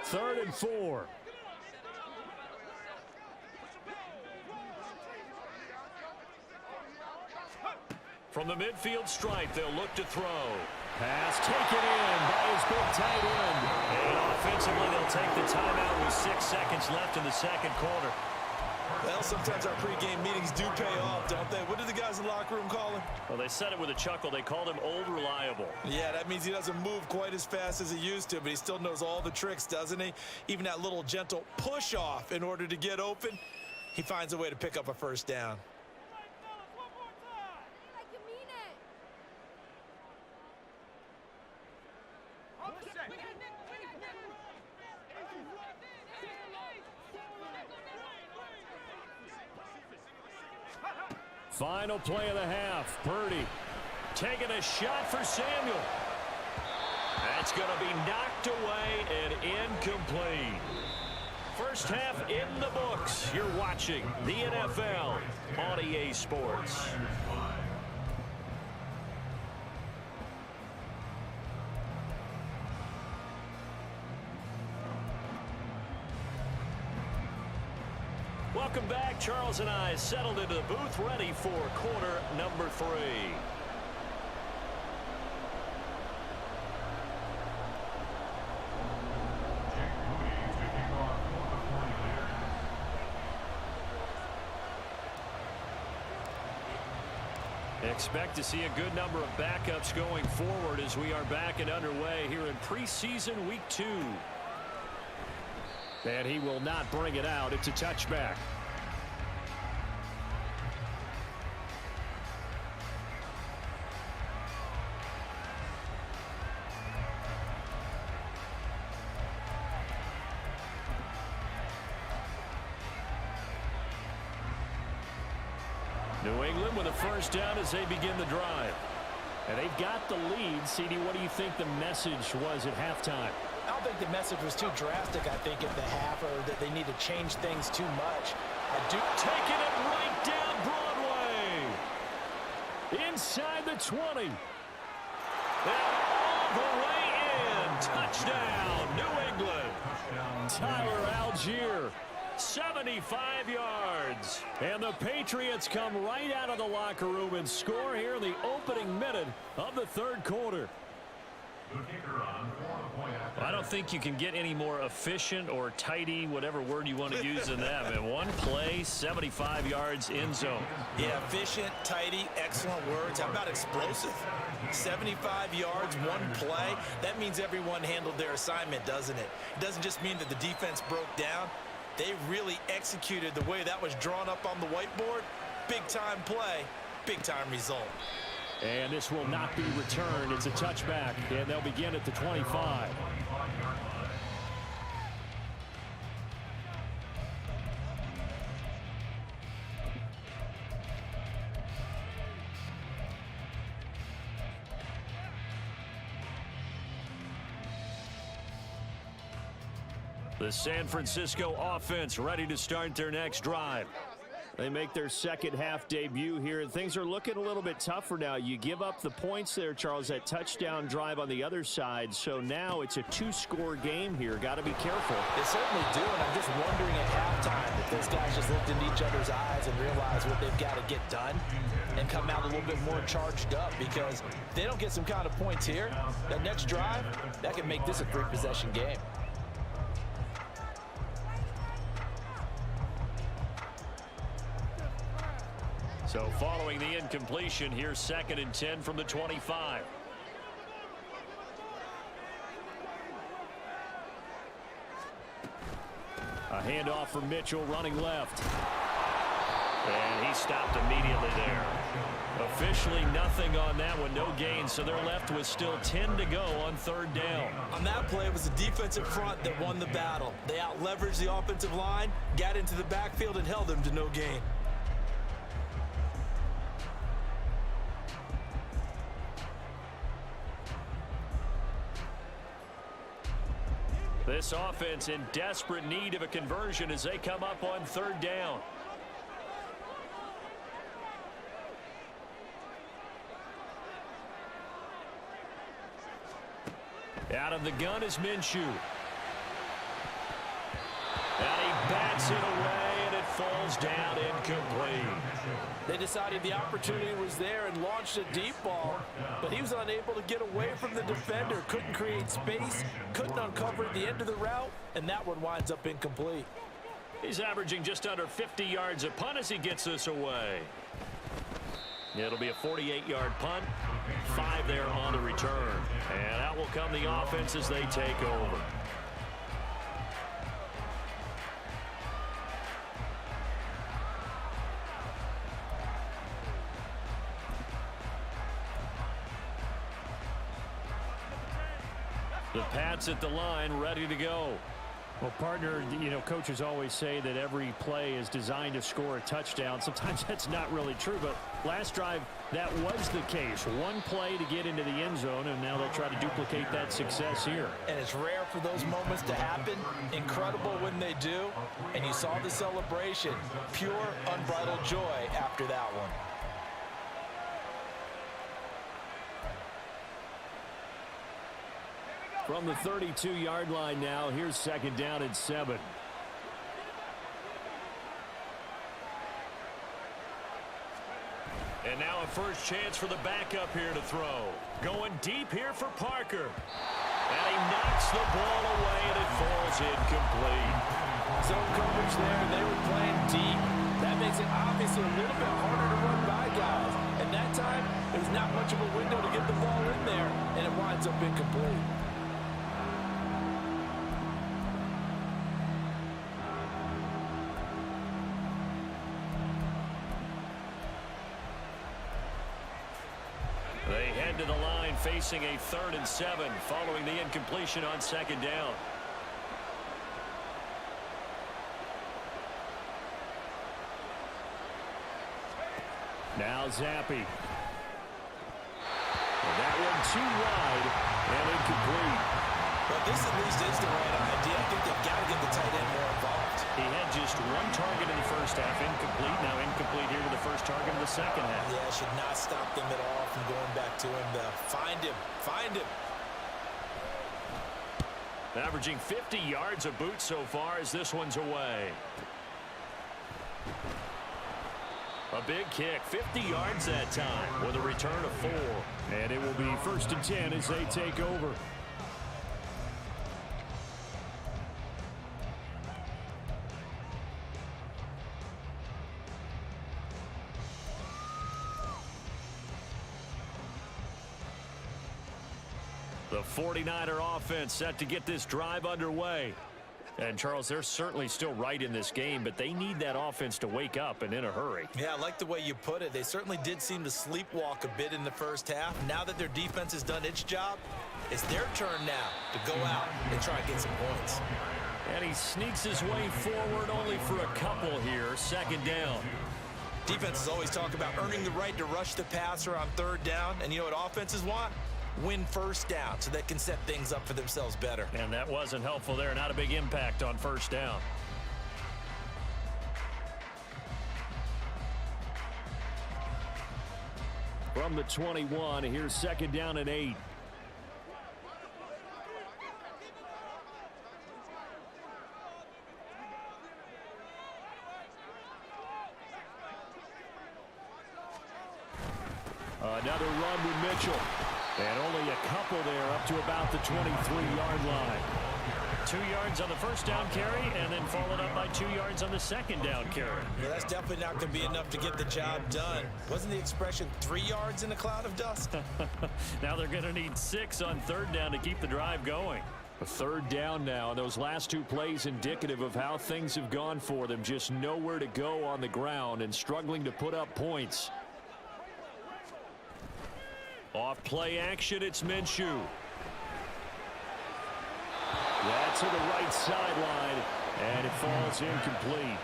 3rd and 4. From the midfield stripe, they'll look to throw. Pass taken in by his big tight end. And offensively, they'll take the timeout with 6 seconds left in the second quarter. Well, sometimes our pregame meetings do pay off, don't they? What do the guys in the locker room call him? Well, they said it with a chuckle. They called him Old Reliable. Yeah, that means he doesn't move quite as fast as he used to, but he still knows all the tricks, doesn't he? Even that little gentle push-off in order to get open, he finds a way to pick up a 1st down. Final play of the half. Purdy taking a shot for Samuel. That's going to be knocked away and incomplete. First half in the books. You're watching the NFL on EA Sports. Welcome back. Charles and I settled into the booth, ready for quarter number 3. Expect to see a good number of backups going forward as we are back and underway here in preseason week 2. And he will not bring it out. It's a touchback. New England with a first down as they begin the drive. And they've got the lead. CD, what do you think the message was at halftime? I don't think the message was too drastic, I think, at the half, or that they need to change things too much. Taking it right down Broadway. Inside the 20. And all the way in. Touchdown, New England. Tyler Algier. 75 yards. And the Patriots come right out of the locker room and score here in the opening minute of the third quarter. I don't think you can get any more efficient or tidy, whatever word you want to use in that. In one play, 75 yards in zone. Yeah, efficient, tidy, excellent words. How about explosive? 75 yards, one play. That means everyone handled their assignment, doesn't it? It doesn't just mean that the defense broke down. They really executed the way that was drawn up on the whiteboard. Big-time play, big-time result. And this will not be returned. It's a touchback, and they'll begin at the 25. The San Francisco offense ready to start their next drive. They make their second half debut here, and things are looking a little bit tougher now. You give up the points there, Charles, that touchdown drive on the other side. So now it's a two-score game here. Got to be careful. They certainly do, and I'm just wondering at halftime if those guys just looked into each other's eyes and realized what they've got to get done and come out a little bit more charged up, because if they don't get some kind of points here, that next drive, that could make this a three-possession game. So following the incompletion, here's 2nd and 10 from the 25. A handoff for Mitchell running left. And he stopped immediately there. Officially nothing on that one, no gain, so they're left with still 10 to go on 3rd down. On that play, it was the defensive front that won the battle. They out-leveraged the offensive line, got into the backfield, and held them to no gain. This offense in desperate need of a conversion as they come up on 3rd down. Out of the gun is Minshew. And he bats it away, and it falls down incomplete. They decided the opportunity was there and launched a deep ball, but he was unable to get away from the defender, couldn't create space, couldn't uncover the end of the route, and that one winds up incomplete. He's averaging just under 50 yards a punt as he gets this away. It'll be a 48-yard punt, 5 there on the return. And out will come the offense as they take over. The Pats at the line, ready to go. Well, partner, you know, coaches always say that every play is designed to score a touchdown. Sometimes that's not really true, but last drive, that was the case. One play to get into the end zone, and now they'll try to duplicate that success here. And it's rare for those moments to happen. Incredible when they do. And you saw the celebration. Pure, unbridled joy after that one. From the 32-yard line now, here's 2nd down and 7. And now a first chance for the backup here to throw. Going deep here for Parker. And he knocks the ball away, and it falls incomplete. Zone coverage there. They were playing deep. That makes it obviously a little bit harder to run by guys. And that time, there's not much of a window to get the ball in there, and it winds up incomplete. They head to the line facing a 3rd and 7 following the incompletion on 2nd down. Now Zappi. And that one too wide and incomplete. Well, this at least is the right idea. I think they've got to get the tight end more involved. He had just one target in the first half, incomplete. Now incomplete here with the first target in the second half. Yeah, should not stop them at all from going back to him. Find him. Find him. Averaging 50 yards a boot so far as this one's away. A big kick, 50 yards that time with a return of 4. And it will be 1st and 10 as they take over. The 49er offense set to get this drive underway. And, Charles, they're certainly still right in this game, but they need that offense to wake up and in a hurry. Yeah, I like the way you put it. They certainly did seem to sleepwalk a bit in the first half. Now that their defense has done its job, it's their turn now to go out and try and get some points. And he sneaks his way forward only for a couple here. 2nd down. Defenses always talk about earning the right to rush the passer on 3rd down. And you know what offenses want? Win 1st down so they can set things up for themselves better. And that wasn't helpful there. Not a big impact on 1st down. From the 21, here's 2nd down and 8. Another run with Mitchell. And only a couple there up to about the 23-yard line. 2 yards on the 1st down carry and then followed up by 2 yards on the 2nd down carry. Yeah, that's definitely not going to be enough to get the job done. Wasn't the expression 3 yards in a cloud of dust? Now they're going to need 6 on 3rd down to keep the drive going. A 3rd down now. Those last 2 plays indicative of how things have gone for them. Just nowhere to go on the ground and struggling to put up points. Off play action, it's Minshew. That's to the right sideline, and it falls incomplete.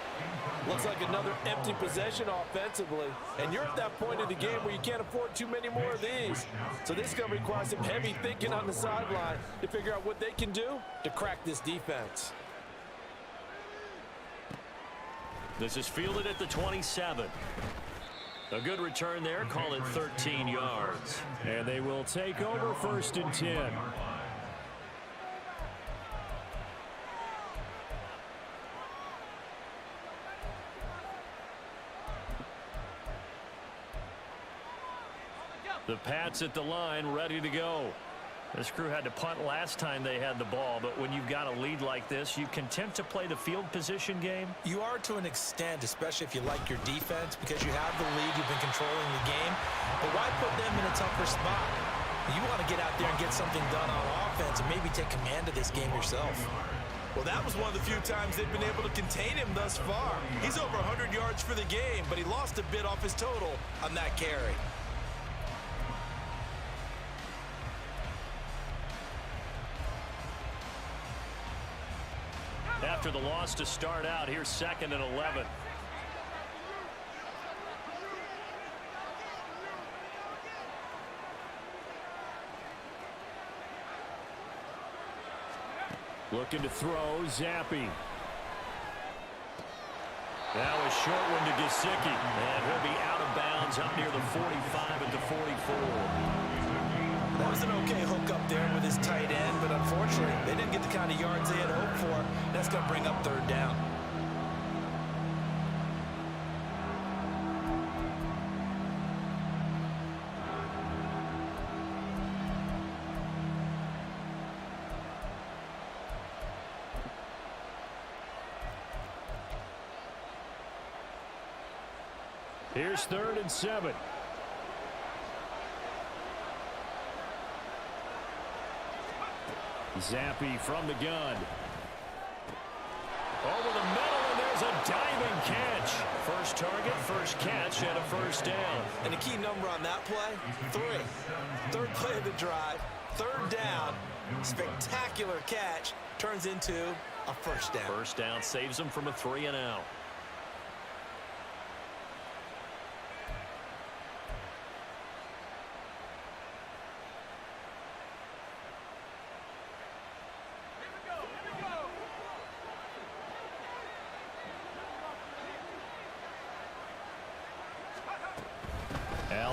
Looks like another empty possession offensively. And you're at that point in the game where you can't afford too many more of these. So this is going to require some heavy thinking on the sideline to figure out what they can do to crack this defense. This is fielded at the 27. A good return there, call it 13 yards. And they will take over 1st and 10. The Pats at the line, ready to go. This crew had to punt last time they had the ball, but when you've got a lead like this, you content to play the field position game? You are to an extent, especially if you like your defense, because you have the lead, you've been controlling the game. But why put them in a tougher spot? You want to get out there and get something done on offense and maybe take command of this game yourself. Well, that was one of the few times they've been able to contain him thus far. He's over 100 yards for the game, but he lost a bit off his total on that carry. After the loss to start out, here's 2nd and 11. Looking to throw, Zappi. Now a short one to Gesicki. And he'll be out of bounds up near the 45 at the 44. That was an okay hook up there with his tight end, but unfortunately, they didn't get the kind of yards they had hoped for. That's going to bring up 3rd down. Here's 3rd and 7. Zappi from the gun. Over the middle, and there's a diving catch. First target, first catch, and a 1st down. And the key number on that play, 3. 3rd play of the drive, 3rd down, spectacular catch, turns into a 1st down. 1st down saves them from a 3 and out.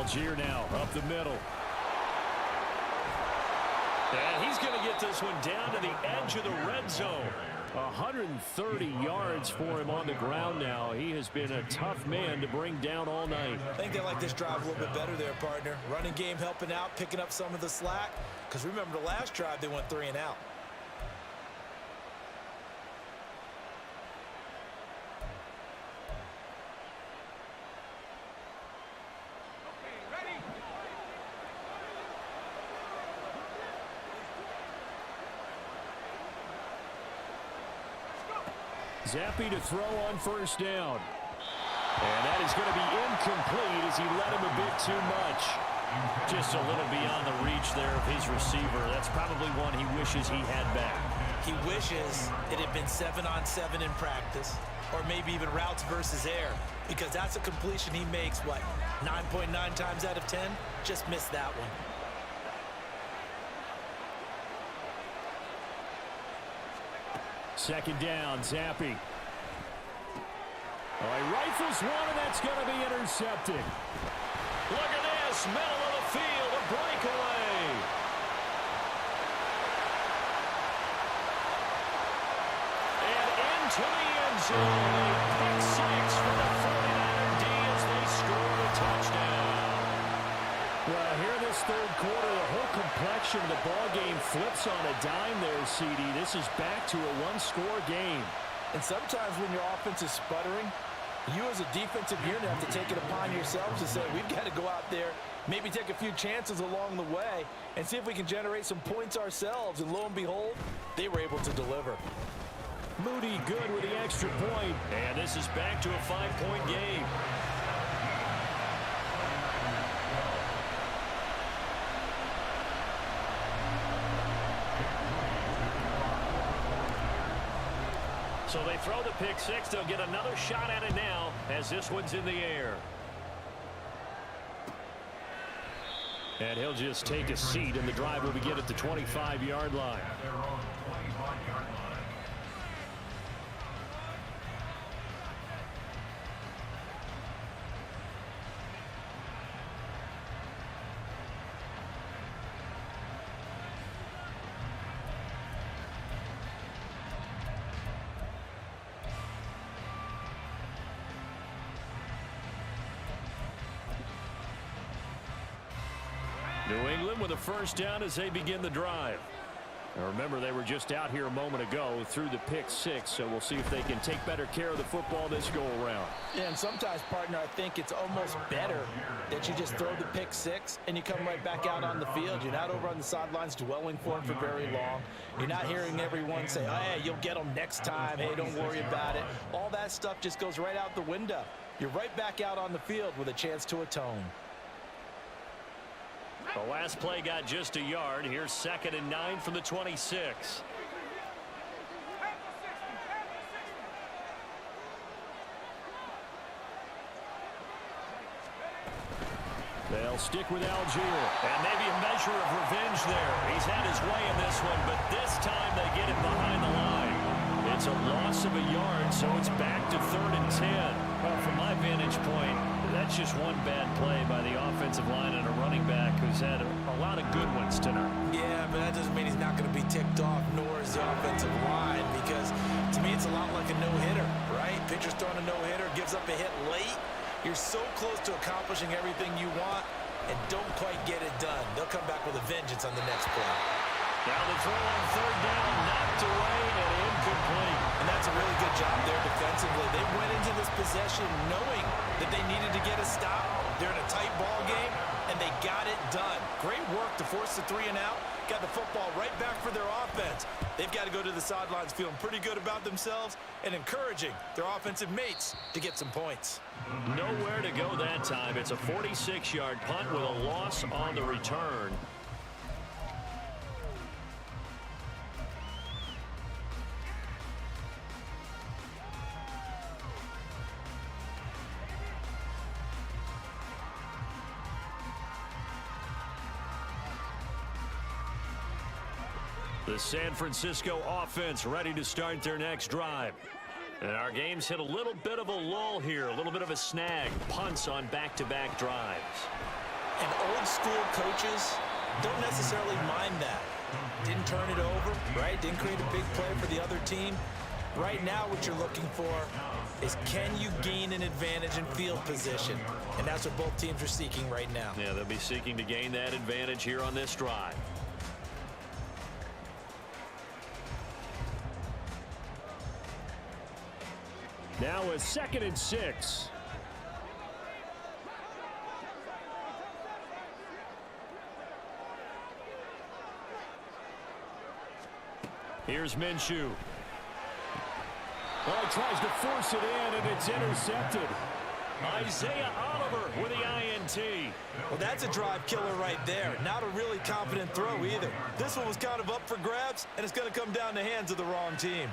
Algier now up the middle. And he's going to get this one down to the edge of the red zone. 130 yards for him on the ground now. He has been a tough man to bring down all night. I think they like this drive a little bit better there, partner. Running game helping out, picking up some of the slack. Because remember the last drive, they went 3 and out. Zappe to throw on first down. And that is going to be incomplete as he led him a bit too much. Just a little beyond the reach there of his receiver. That's probably one he wishes he had back. He wishes it had been 7-on-7 in practice, or maybe even routes versus air, because that's a completion he makes, what, 9.9 times out of 10? Just missed that one. Second down, Zappe. Oh, he rifles one, and that's going to be intercepted. Look at this, middle of the field, a breakaway. And into the end zone, a pick six for the 49er D as they score a touchdown. Well, here this third quarter, the whole complexion of the ball game flips on a dime there, CD. This is back to a one-score game. And sometimes when your offense is sputtering, you as a defensive unit have to take it upon yourselves to say, we've got to go out there, maybe take a few chances along the way, and see if we can generate some points ourselves. And lo and behold, they were able to deliver. Moody good with the extra point. And this is back to a 5-point game. So they throw the pick six. They'll get another shot at it now as this one's in the air. And he'll just take a seat, and the drive will begin at the 25-yard line. New England with a first down as they begin the drive. Now remember, they were just out here a moment ago through the pick six, so we'll see if they can take better care of the football this go-around. Yeah, and sometimes, partner, I think it's almost better that you just throw the pick six and you come right back out on the field. You're not over on the sidelines dwelling for him for very long. You're not hearing everyone say, oh, hey, you'll get them next time. Hey, don't worry about it. All that stuff just goes right out the window. You're right back out on the field with a chance to atone. The last play got just a yard. Here's 2nd and 9 from the 26. They'll stick with Algier. And maybe a measure of revenge there. He's had his way in this one, but this time they get it behind the line. It's a loss of a yard, so it's back to 3rd and 10. Well, from my vantage point, that's just one bad play by the offensive line and a running back who's had a lot of good ones tonight. Yeah, but that doesn't mean he's not going to be ticked off, nor is the offensive line, because to me it's a lot like a no-hitter, right? Pitcher's throwing a no-hitter, gives up a hit late. You're so close to accomplishing everything you want and don't quite get it done. They'll come back with a vengeance on the next play. Now the throw on 3rd down, knocked away and incomplete. And that's a really good job there defensively. They went into this possession knowing that they needed to get a stop. They're in a tight ball game, and they got it done. Great work to force the 3 and out. Got the football right back for their offense. They've got to go to the sidelines feeling pretty good about themselves and encouraging their offensive mates to get some points. Nowhere to go that time. It's a 46-yard punt with a loss on the return. The San Francisco offense ready to start their next drive. And our game's hit a little bit of a lull here, a little bit of a snag. Punts on back-to-back drives. And old school coaches don't necessarily mind that. Didn't turn it over, right? Didn't create a big play for the other team. Right now what you're looking for is, can you gain an advantage in field position? And that's what both teams are seeking right now. Yeah, they'll be seeking to gain that advantage here on this drive. Now a 2nd and 6. Here's Minshew. Well, he tries to force it in, and it's intercepted. Isaiah Oliver with the INT. Well, that's a drive killer right there. Not a really confident throw either. This one was kind of up for grabs, and it's going to come down the hands of the wrong team.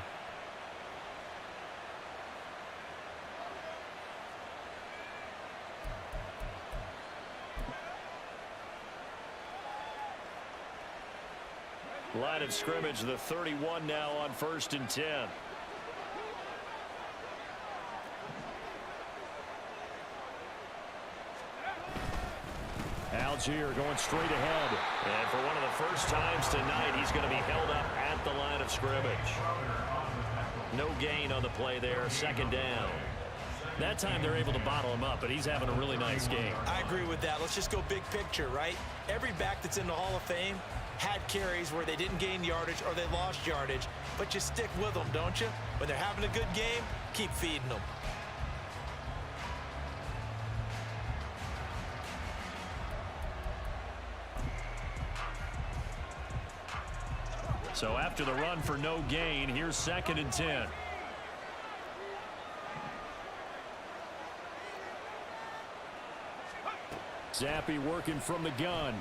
Line of scrimmage, the 31 now on 1st and 10. Algier going straight ahead. And for one of the first times tonight, he's going to be held up at the line of scrimmage. No gain on the play there, 2nd down. That time they're able to bottle him up, but he's having a really nice game. I agree with that. Let's just go big picture, right? Every back that's in the Hall of Fame had carries where they didn't gain yardage or they lost yardage, but you stick with them, don't you? When they're having a good game, keep feeding them. So after the run for no gain, here's 2nd and 10. Zappe working from the gun.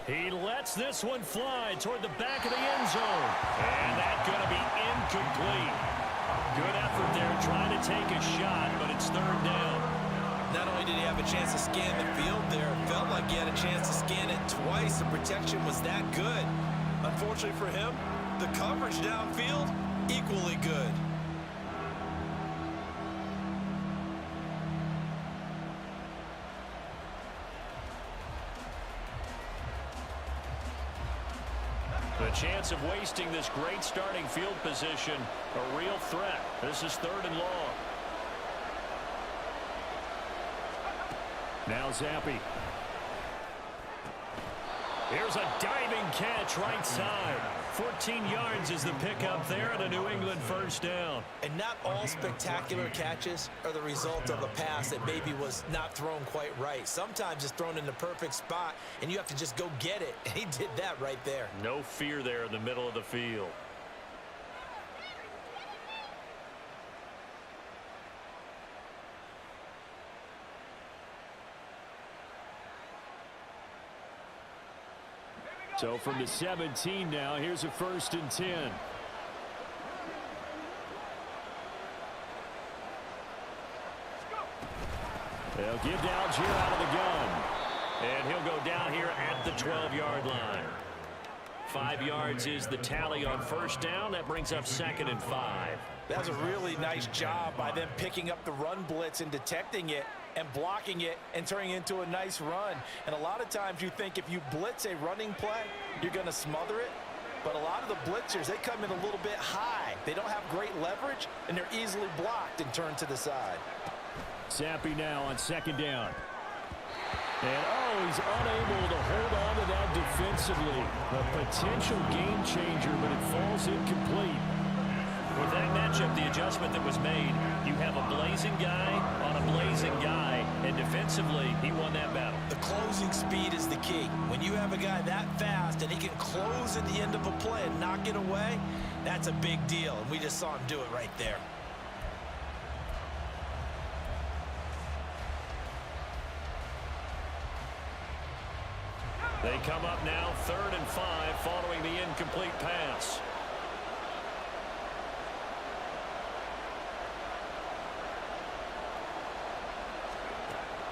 He lets this one fly toward the back of the end zone. And that's going to be incomplete. Good effort there trying to take a shot, but it's 3rd down. Not only did he have a chance to scan the field there, it felt like he had a chance to scan it twice. The protection was that good. Unfortunately for him, the coverage downfield, equally good. The chance of wasting this great starting field position, a real threat. This is 3rd and long. Now Zappe. Here's a diving catch right side. 14 yards is the pickup there and a New England 1st down. And not all spectacular catches are the result of a pass that maybe was not thrown quite right. Sometimes it's thrown in the perfect spot, and you have to just go get it. And he did that right there. No fear there in the middle of the field. So from the 17 now, here's a 1st and 10. They'll give to Algier out of the gun. And he'll go down here at the 12-yard line. 5 yards is the tally on 1st down. That brings up 2nd and 5. That's a really nice job by them picking up the run blitz and detecting it and blocking it and turning it into a nice run. And a lot of times you think if you blitz a running play, you're going to smother it. But a lot of the blitzers, they come in a little bit high. They don't have great leverage, and they're easily blocked and turned to the side. Zappe now on 2nd down. And, oh, he's unable to hold on to that defensively. A potential game changer, but it falls incomplete. With that matchup, the adjustment that was made, you have a blazing guy on a blazing guy, and defensively, he won that battle. The closing speed is the key. When you have a guy that fast and he can close at the end of a play and knock it away, that's a big deal, and we just saw him do it right there. They come up now 3rd and 5 following the incomplete pass.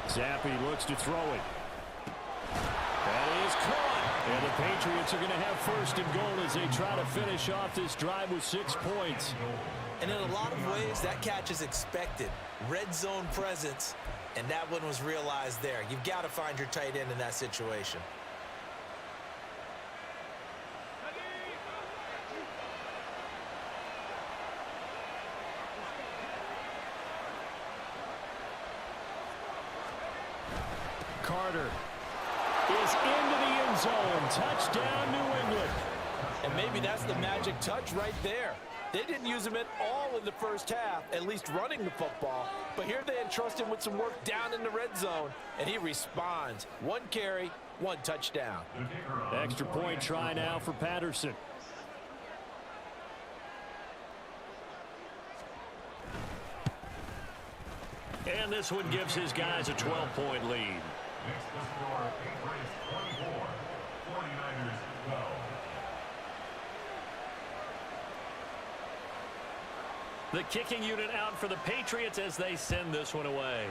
Zappe looks to throw it. That is caught. And the Patriots are going to have 1st and goal as they try to finish off this drive with 6 points. And in a lot of ways, that catch is expected. Red zone presence And that one was realized there. You've got to find your tight end in that situation. Carter is into the end zone. Touchdown, New England. And maybe that's the magic touch right there. They didn't use him at all in the first half, at least running the football. But here they entrust him with some work down in the red zone, and he responds. 1 carry, 1 touchdown. Extra point try now for Patterson. And this one gives his guys a 12-point lead. Next to score, Patriots 24, 49ers 12. The kicking unit out for the Patriots as they send this one away.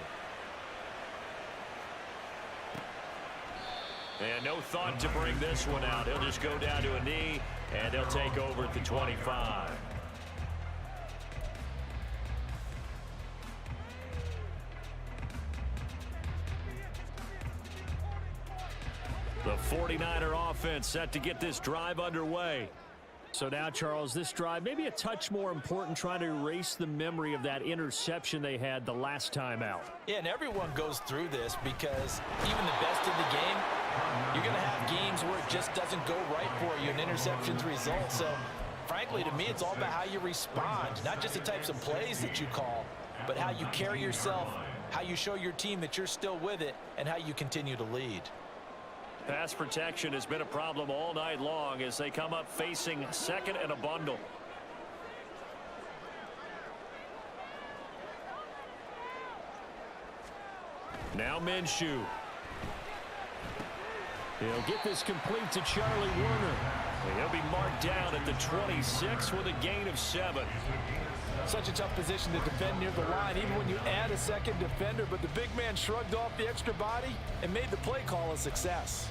And no thought to bring this one out. He'll just go down to a knee, and they'll take over at the 25. The 49er offense set to get this drive underway. So now, Charles, this drive maybe a touch more important, trying to erase the memory of that interception they had the last time out. Yeah, and everyone goes through this because even the best in the game, you're going to have games where it just doesn't go right for you, and interceptions result. So, frankly, to me, it's all about how you respond, not just the types of plays that you call, but how you carry yourself, how you show your team that you're still with it, and how you continue to lead. Pass protection has been a problem all night long as they come up facing second and a bundle. Now Minshew. He'll get this complete to Charlie Warner. He'll be marked down at the 26 with a gain of 7. Such a tough position to defend near the line, even when you add a second defender, but the big man shrugged off the extra body and made the play call a success.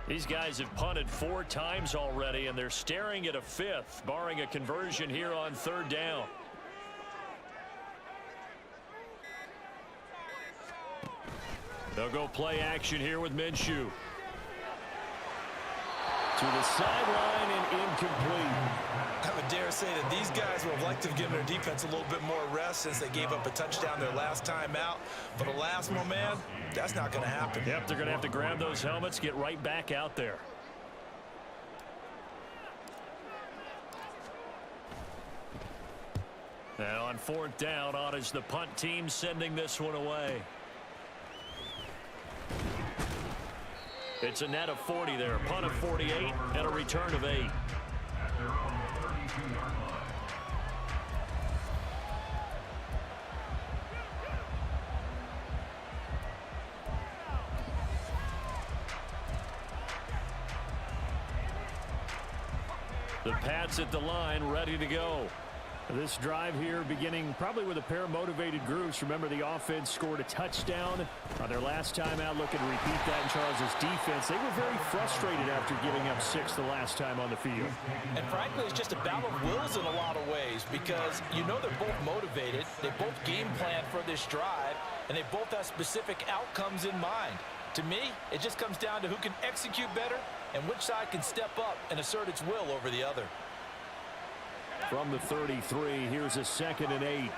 These guys have punted 4 times already, and they're staring at a 5th, barring a conversion here on 3rd down. They'll go play action here with Minshew. To the sideline and incomplete. I would dare say that these guys would have liked to have given their defense a little bit more rest since they gave up a touchdown their last time out. For the last one, man, that's not going to happen. Yep, they're going to have to grab those helmets, get right back out there. Now on 4th down, on is the punt team sending this one away. It's a net of 40 there, punt of 48, and a return of 8. At their own 32-yard line. The Pats at the line, ready to go. This drive here beginning probably with a pair of motivated groups. Remember, the offense scored a touchdown on their last time out. Looking to repeat that in Charles's defense. They were very frustrated after giving up 6 the last time on the field. And frankly, it's just a battle of wills in a lot of ways because you know they're both motivated. They both game plan for this drive, and they both have specific outcomes in mind. To me, it just comes down to who can execute better and which side can step up and assert its will over the other. From the 33, here's a 2nd and 8.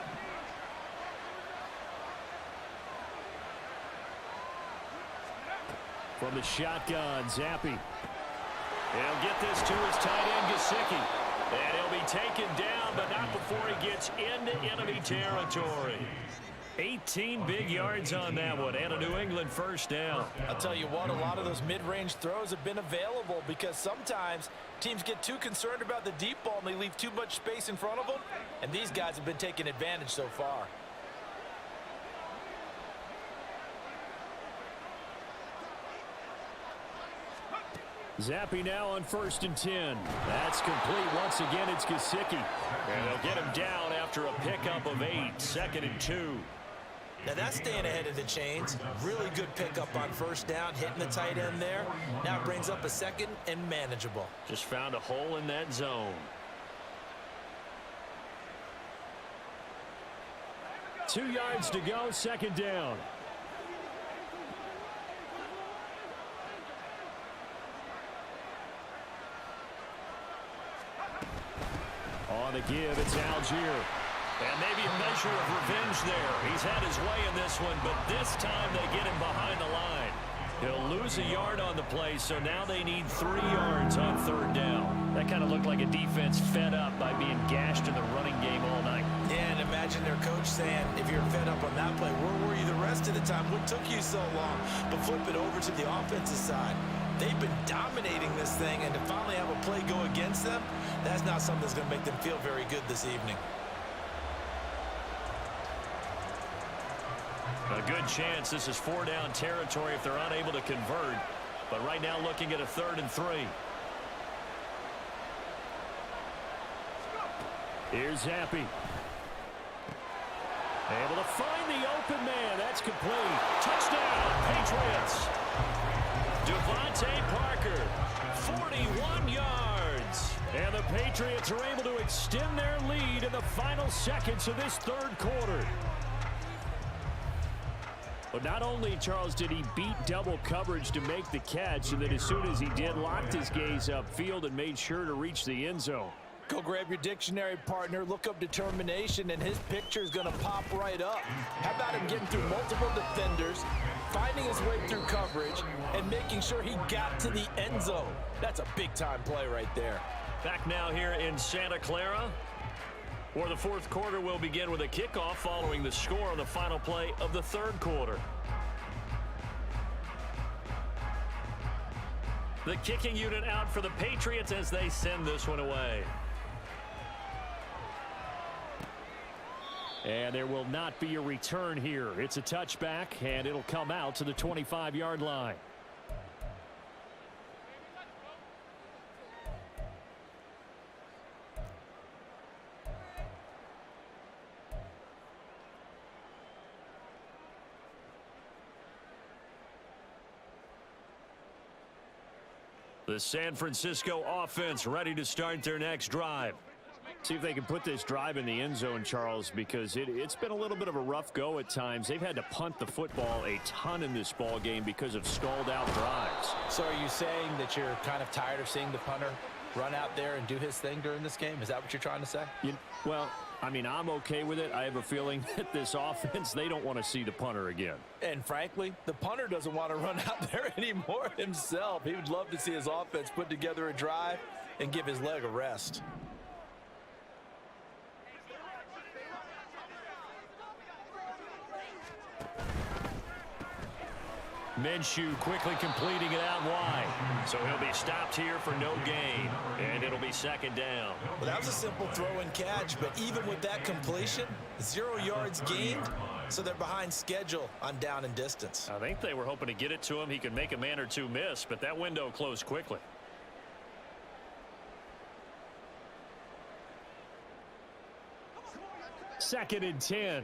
From the shotgun, Zappi. He'll get this to his tight end, Gesicki. And he'll be taken down, but not before he gets into enemy territory. 18 big yards on that one, and a New England 1st down. I'll tell you what, a lot of those mid-range throws have been available because sometimes teams get too concerned about the deep ball and they leave too much space in front of them, and these guys have been taking advantage so far. Zappi now on 1st and 10. That's complete. Once again, it's Gesicki. And they'll get him down after after a pickup of 8, 2nd and 2. Now that's staying ahead of the chains. Really good pickup on first down, hitting the tight end there. Now it brings up a 2nd and manageable. Just found a hole in that zone. 2 yards to go, 2nd down. On the give, it's Algier. And maybe a measure of revenge there. He's had his way in this one, but this time they get him behind the line. He'll lose a yard on the play, so now they need 3 yards on 3rd down. That kind of looked like a defense fed up by being gashed in the running game all night. Yeah, and imagine their coach saying, if you're fed up on that play, where were you the rest of the time? What took you so long? But flip it over to the offensive side. They've been dominating this thing, and to finally have a play go against them, that's not something that's going to make them feel very good this evening. A good chance this is 4-down territory if they're unable to convert. But right now looking at a 3rd and 3. Here's Happy. Able to find the open man. That's complete. Touchdown, Patriots. Devontae Parker, 41 yards. And the Patriots are able to extend their lead in the final seconds of this 3rd quarter. But not only, Charles, did he beat double coverage to make the catch, and then as soon as he did, locked his gaze upfield and made sure to reach the end zone. Go grab your dictionary, partner. Look up determination, and his picture is going to pop right up. How about him getting through multiple defenders, finding his way through coverage, and making sure he got to the end zone? That's a big-time play right there. Back now here in Santa Clara, where the 4th quarter will begin with a kickoff following the score on the final play of the 3rd quarter. The kicking unit out for the Patriots as they send this one away. And there will not be a return here. It's a touchback, and it'll come out to the 25-yard line. The San Francisco offense ready to start their next drive. See if they can put this drive in the end zone, Charles, because it's been a little bit of a rough go at times. They've had to punt the football a ton in this ball game because of stalled out drives. So are you saying that you're kind of tired of seeing the punter run out there and do his thing during this game? Is that what you're trying to say? Well, I mean, I'm okay with it. I have a feeling that this offense, they don't want to see the punter again. And frankly, the punter doesn't want to run out there anymore himself. He would love to see his offense put together a drive and give his leg a rest. Minshew quickly completing it out wide. So he'll be stopped here for no gain. And it'll be 2nd down. Well, that was a simple throw and catch, but even with that completion, 0 yards gained, so they're behind schedule on down and distance. I think they were hoping to get it to him. He could make a man or two miss, but that window closed quickly. Second and 10.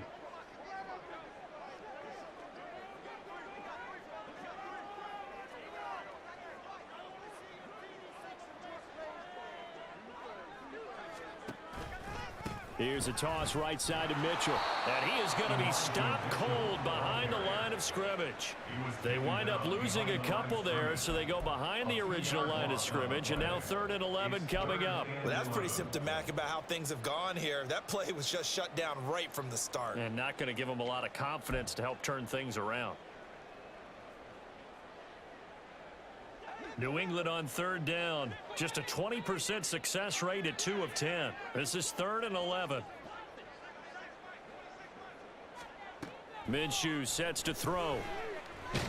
Here's a toss right side to Mitchell. And he is going to be stopped cold behind the line of scrimmage. They wind up losing a couple there, so they go behind the original line of scrimmage, and now 3rd and 11 coming up. Well, that's pretty symptomatic about how things have gone here. That play was just shut down right from the start. And not going to give them a lot of confidence to help turn things around. New England on 3rd down. Just a 20% success rate at 2 of 10. This is 3rd and 11. Minshew sets to throw. The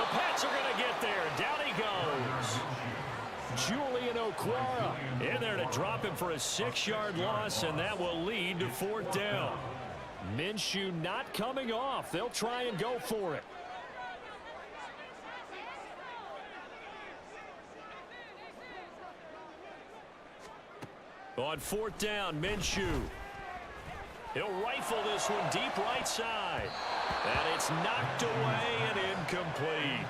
Pats are going to get there. Down he goes. Julian Okwara In there to drop him for a 6-yard loss, and that will lead to 4th down. Minshew not coming off. They'll try and go for it. On 4th down, Minshew. He'll rifle this one deep right side. And it's knocked away and incomplete.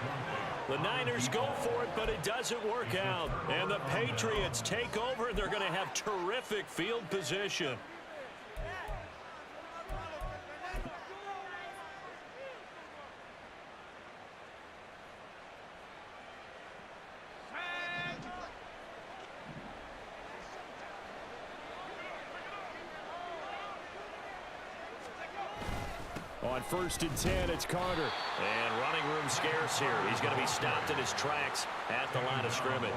The Niners go for it, but it doesn't work out. And the Patriots take over, and they're going to have terrific field position. On 1st and 10, it's Carter. And running room scarce here. He's going to be stopped in his tracks at the line of scrimmage.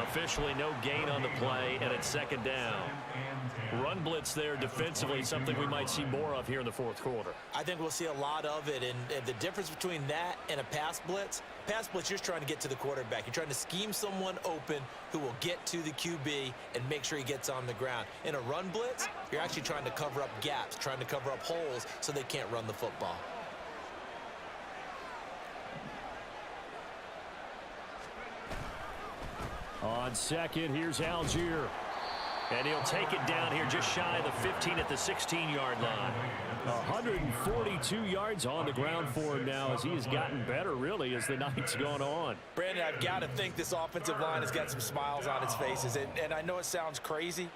Officially no gain on the play, and it's 2nd down. Run blitz there defensively, something we might see more of here in the 4th quarter. I think we'll see a lot of it, and the difference between that and a pass blitz, you're just trying to get to the quarterback. You're trying to scheme someone open who will get to the QB and make sure he gets on the ground. In a run blitz, you're actually trying to cover up gaps, trying to cover up holes so they can't run the football. On 2nd, here's Algier. And he'll take it down here just shy of the 15 at the 16-yard line. 142 yards on the ground for him now as he has gotten better, really, as the night's gone on. Brandon, I've got to think this offensive line has got some smiles on its faces. And I know it sounds crazy,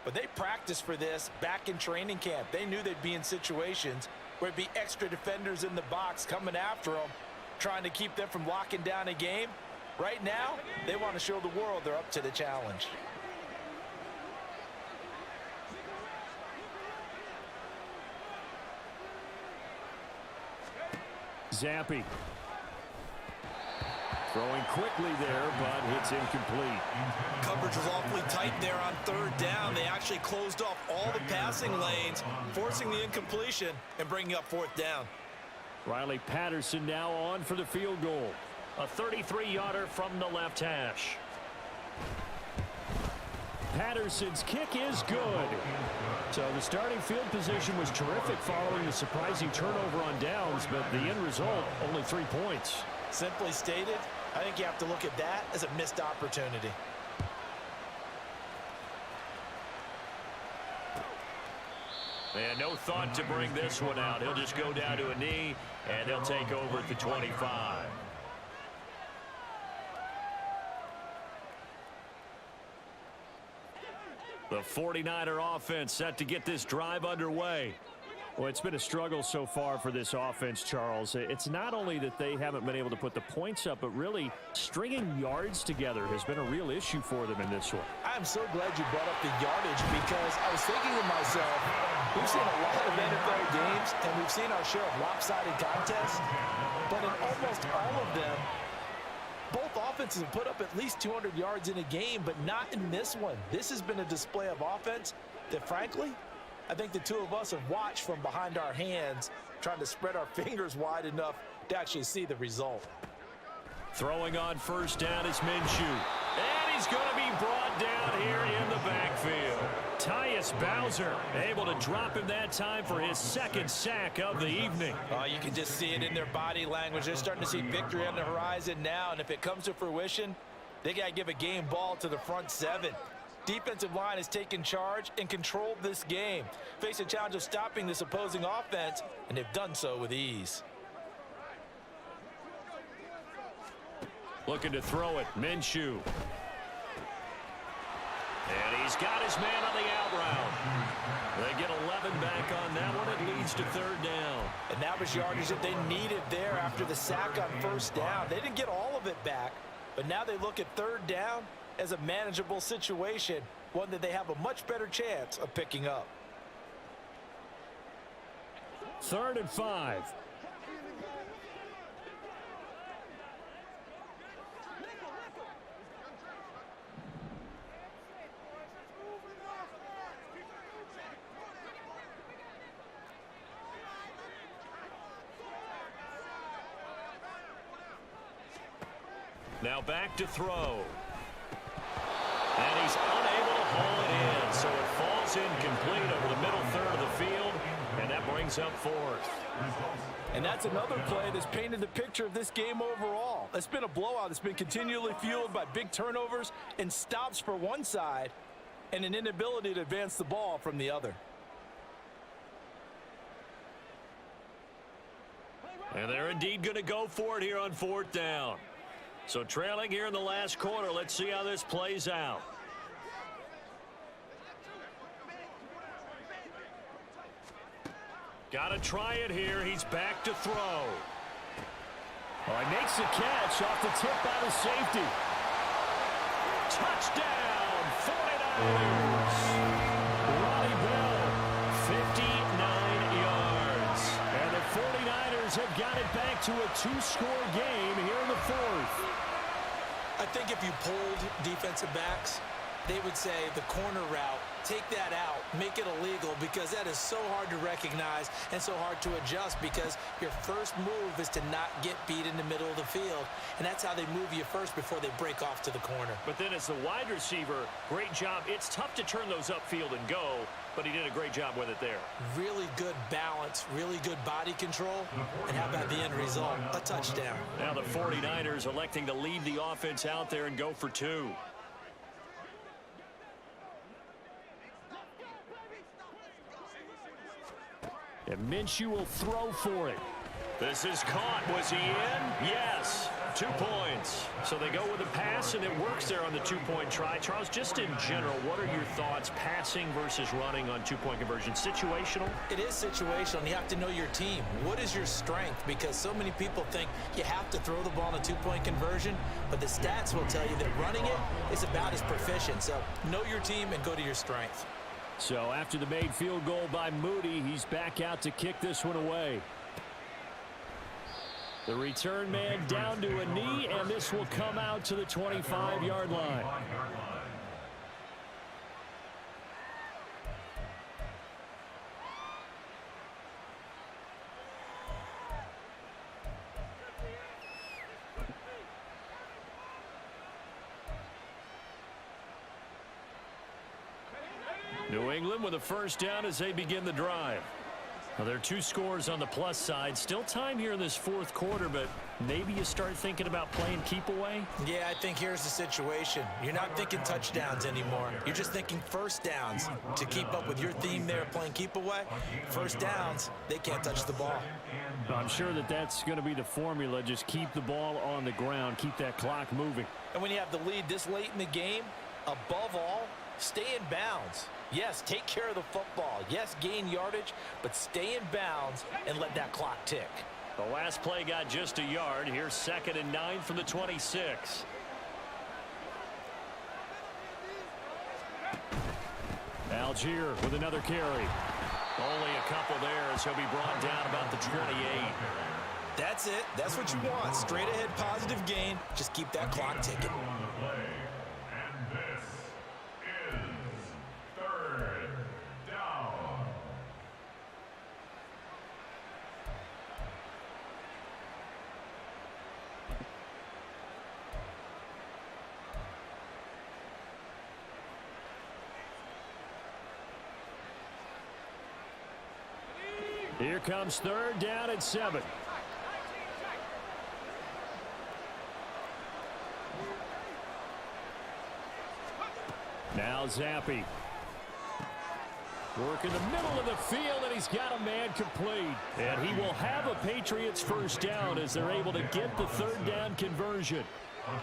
but they practiced for this back in training camp. They knew they'd be in situations where there'd be extra defenders in the box coming after them, trying to keep them from locking down a game. Right now, they want to show the world they're up to the challenge. Zappi. Throwing quickly there, but it's incomplete. Coverage was awfully tight there on 3rd down. They actually closed off all the passing lanes, forcing the incompletion and bringing up 4th down. Riley Patterson now on for the field goal. A 33-yarder from the left hash. Patterson's kick is good. So the starting field position was terrific following the surprising turnover on downs, but the end result, only 3 points. Simply stated, I think you have to look at that as a missed opportunity. And no thought to bring this one out. He'll just go down to a knee, and he'll take over at the 25. The 49er offense set to get this drive underway. Well, it's been a struggle so far for this offense, Charles. It's not only that they haven't been able to put the points up, but really stringing yards together has been a real issue for them in this one. I'm so glad you brought up the yardage because I was thinking to myself, we've seen a lot of NFL games and we've seen our share of lopsided contests, but in almost all of them, both offenses have put up at least 200 yards in a game, but not in this one. This has been a display of offense that, frankly, I think the two of us have watched from behind our hands, trying to spread our fingers wide enough to actually see the result. Throwing on 1st down is Minshew. And he's going to be brought down here in the backfield. Tyus Bowser able to drop him that time for his 2nd sack of the evening. You can just see it in their body language. They're starting to see victory on the horizon now, and if it comes to fruition, they got to give a game ball to the front 7. Defensive line has taken charge and controlled this game. Face a challenge of stopping this opposing offense, and they've done so with ease. Looking to throw it, Minshew. And he's got his man on the out route. They get 11 back on that one. It leads to 3rd down. And that was yardage that they needed there after the sack on 1st down. They didn't get all of it back, but now they look at 3rd down as a manageable situation, one that they have a much better chance of picking up. 3rd and 5. Now back to throw. And he's unable to haul it in, so it falls incomplete over the middle 3rd of the field, and that brings up 4th. And that's another play that's painted the picture of this game overall. It's been a blowout. It's been continually fueled by big turnovers and stops for one side and an inability to advance the ball from the other. And they're indeed going to go for it here on 4th down. So trailing here in the last quarter. Let's see how this plays out. Got to try it here. He's back to throw. Well, he makes the catch off the tip by the safety. Touchdown, 49ers. Ronnie Bell, 59 yards. And the 49ers have got it back to a 2-score game here in the 4th. I think if you polled defensive backs, they would say the corner route, take that out, make it illegal, because that is so hard to recognize and so hard to adjust, because your first move is to not get beat in the middle of the field, and that's how they move you first before they break off to the corner. But then as the wide receiver, great job. It's tough to turn those upfield and go, but he did a great job with it there. Really good balance, really good body control, and how about the end result? A touchdown. Now the 49ers electing to leave the offense out there and go for 2. And Minshew will throw for it. This is caught. Was he in? Yes. 2 points. So they go with a pass, and it works there on the 2-point try. Charles, just in general, what are your thoughts passing versus running on 2-point conversion? Situational? It is situational. You have to know your team. What is your strength? Because so many people think you have to throw the ball in a 2-point conversion, but the stats will tell you that running it is about as proficient. So know your team and go to your strength. So after the made field goal by Moody, he's back out to kick this one away. The return man down to a knee, and this will come out to the 25-yard line. New England with a first down as they begin the drive. Well, there are 2 scores on the plus side. Still time here in this 4th quarter, but maybe you start thinking about playing keep away? Yeah, I think here's the situation. You're not thinking touchdowns anymore. You're just thinking first downs. To keep up with your theme there, playing keep away, first downs, they can't touch the ball. I'm sure that that's going to be the formula. Just keep the ball on the ground. Keep that clock moving. And when you have the lead this late in the game, above all, stay in bounds. Yes, take care of the football. Yes, gain yardage, but stay in bounds and let that clock tick. The last play got just a yard. Here's 2nd and 9 from the 26. Algier with another carry. Only a couple there as he'll be brought down about the 28. That's it. That's what you want. Straight ahead positive gain. Just keep that clock ticking. Here comes 3rd down and 7. Now Zappi. Work in the middle of the field, and he's got a man complete. And he will have a Patriots first down as they're able to get the 3rd down conversion.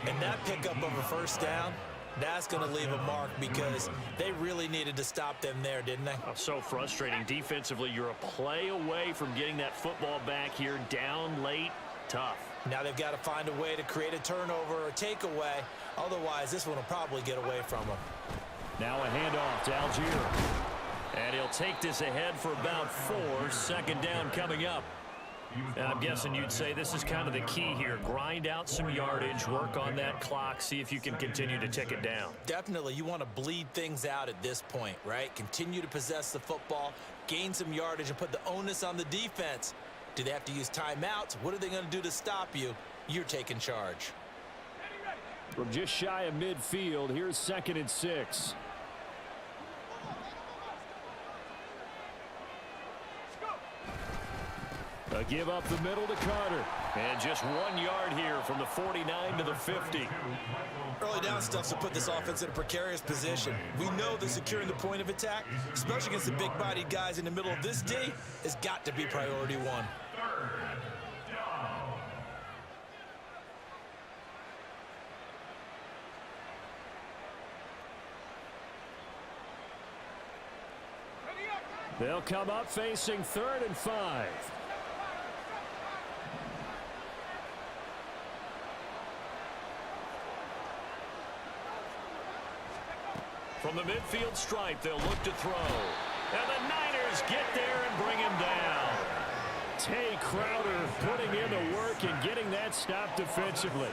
And that pickup of a first down, that's going to leave a mark, because they really needed to stop them there, didn't they? Oh, so frustrating. Defensively, you're a play away from getting that football back here. Down late, tough. Now they've got to find a way to create a turnover or a takeaway. Otherwise, this one will probably get away from them. Now a handoff to Algier. And he'll take this ahead for about 4. 2nd down coming up. And I'm guessing you'd say this is kind of the key here. Grind out some yardage, work on that clock, see if you can continue to tick it down. Definitely, you want to bleed things out at this point, right? Continue to possess the football, gain some yardage, and put the onus on the defense. Do they have to use timeouts? What are they going to do to stop you? You're taking charge. From just shy of midfield, here's 2nd and 6. A give up the middle to Carter. And just 1 yard here from the 49 to the 50. Early down stuff to put this offense in a precarious position. We know that securing the point of attack, especially against the big-bodied guys in the middle of this D, has got to be priority 1. They'll come up facing 3rd and 5. From the midfield stripe, they'll look to throw. And the Niners get there and bring him down. Tay Crowder putting in the work and getting that stop defensively.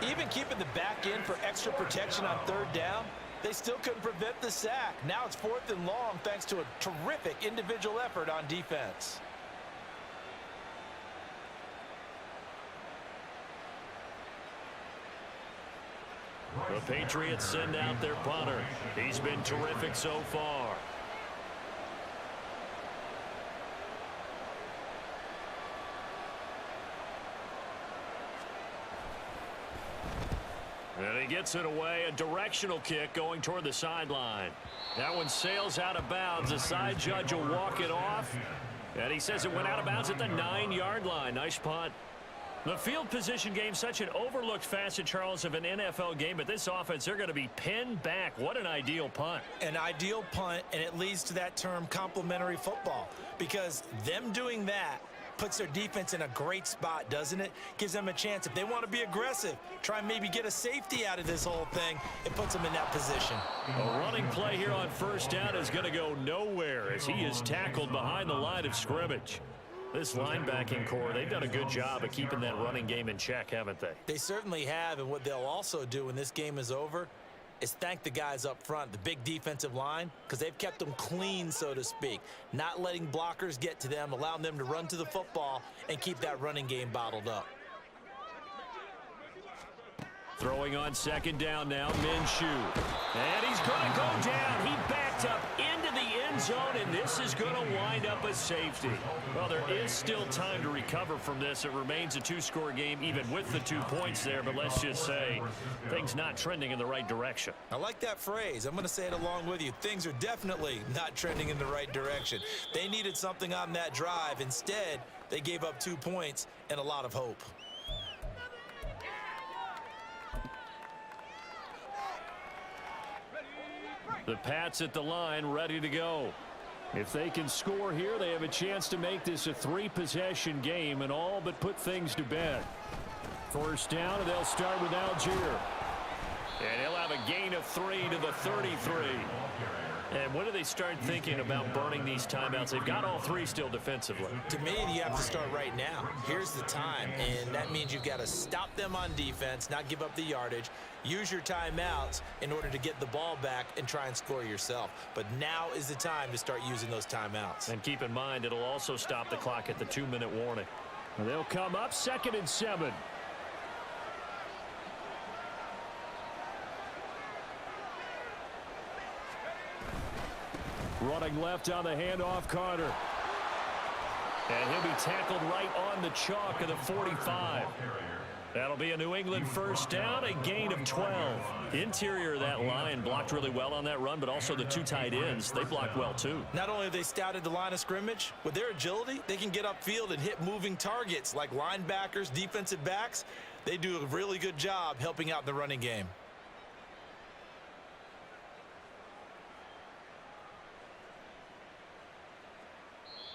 Even keeping the back end for extra protection on 3rd down, they still couldn't prevent the sack. Now it's 4th and long thanks to a terrific individual effort on defense. The Patriots send out their punter. He's been terrific so far. And he gets it away, a directional kick going toward the sideline. That one sails out of bounds. The side judge will walk it off. And he says it went out of bounds at the 9-yard line. Nice punt. The field position game, such an overlooked facet, Charles, of an NFL game. But this offense, they're going to be pinned back. What an ideal punt. An ideal punt, and it leads to that term complementary football. Because them doing that puts their defense in a great spot, doesn't it? Gives them a chance. If they want to be aggressive, try and maybe get a safety out of this whole thing, it puts them in that position. A running play here on 1st down is going to go nowhere as he is tackled behind the line of scrimmage. This linebacking core, they've done a good job of keeping that running game in check, haven't they? They certainly have, and what they'll also do when this game is over is thank the guys up front, the big defensive line, because they've kept them clean, so to speak, not letting blockers get to them, allowing them to run to the football and keep that running game bottled up. Throwing on 2nd down now, Minshew. And he's going to go down. He backed up into the end zone, and this is going to wind up a safety. Well, there is still time to recover from this. It remains a 2-score game, even with the 2 points there, but let's just say things not trending in the right direction. I like that phrase. I'm going to say it along with you. Things are definitely not trending in the right direction. They needed something on that drive. Instead, they gave up 2 points and a lot of hope. The Pats at the line, ready to go. If they can score here, they have a chance to make this a 3-possession game and all but put things to bed. 1st down, and they'll start with Algier. And he'll have a gain of 3 to the 33. And when do they start thinking about burning these timeouts? They've got all 3 still defensively. To me, you have to start right now. Here's the time, and that means you've got to stop them on defense, not give up the yardage, use your timeouts in order to get the ball back and try and score yourself. But now is the time to start using those timeouts. And keep in mind, it'll also stop the clock at the 2-minute warning. They'll come up 2nd and 7. Running left on the handoff, Carter. And he'll be tackled right on the chalk of the 45. That'll be a New England 1st down, a gain of 12. Interior of that line blocked really well on that run, but also the 2 tight ends, they blocked well too. Not only have they scouted the line of scrimmage, with their agility, they can get upfield and hit moving targets like linebackers, defensive backs. They do a really good job helping out the running game.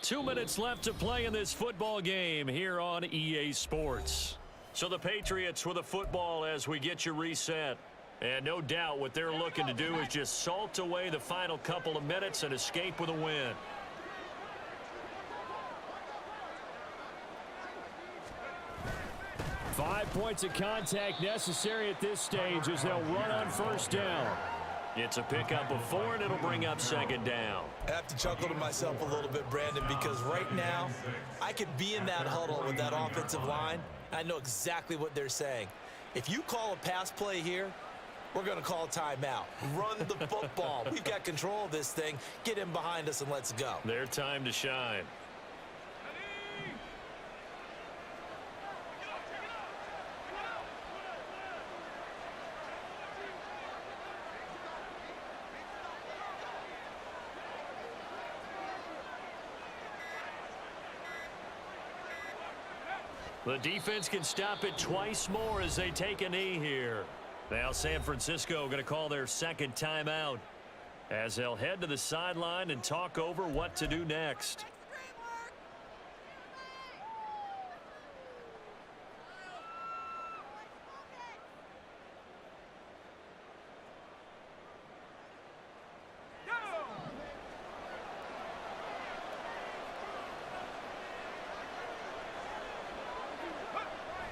Two minutes left to play in this football game here on EA Sports. So the Patriots with a football as we get you reset. And no doubt what they're looking to do is just salt away the final couple of minutes and escape with a win. Five points of contact necessary at this stage as they'll run on 1st down. It's a pickup of 4, and it'll bring up 2nd down. I have to chuckle to myself a little bit, Brandon, because right now I could be in that huddle with that offensive line. I know exactly what they're saying. If you call a pass play here, we're going to call a timeout. Run the football. We've got control of this thing. Get in behind us and let's go. Their time to shine. The defense can stop it twice more as they take a knee here. Now San Francisco going to call their 2nd timeout. as they'll head to the sideline and talk over what to do next.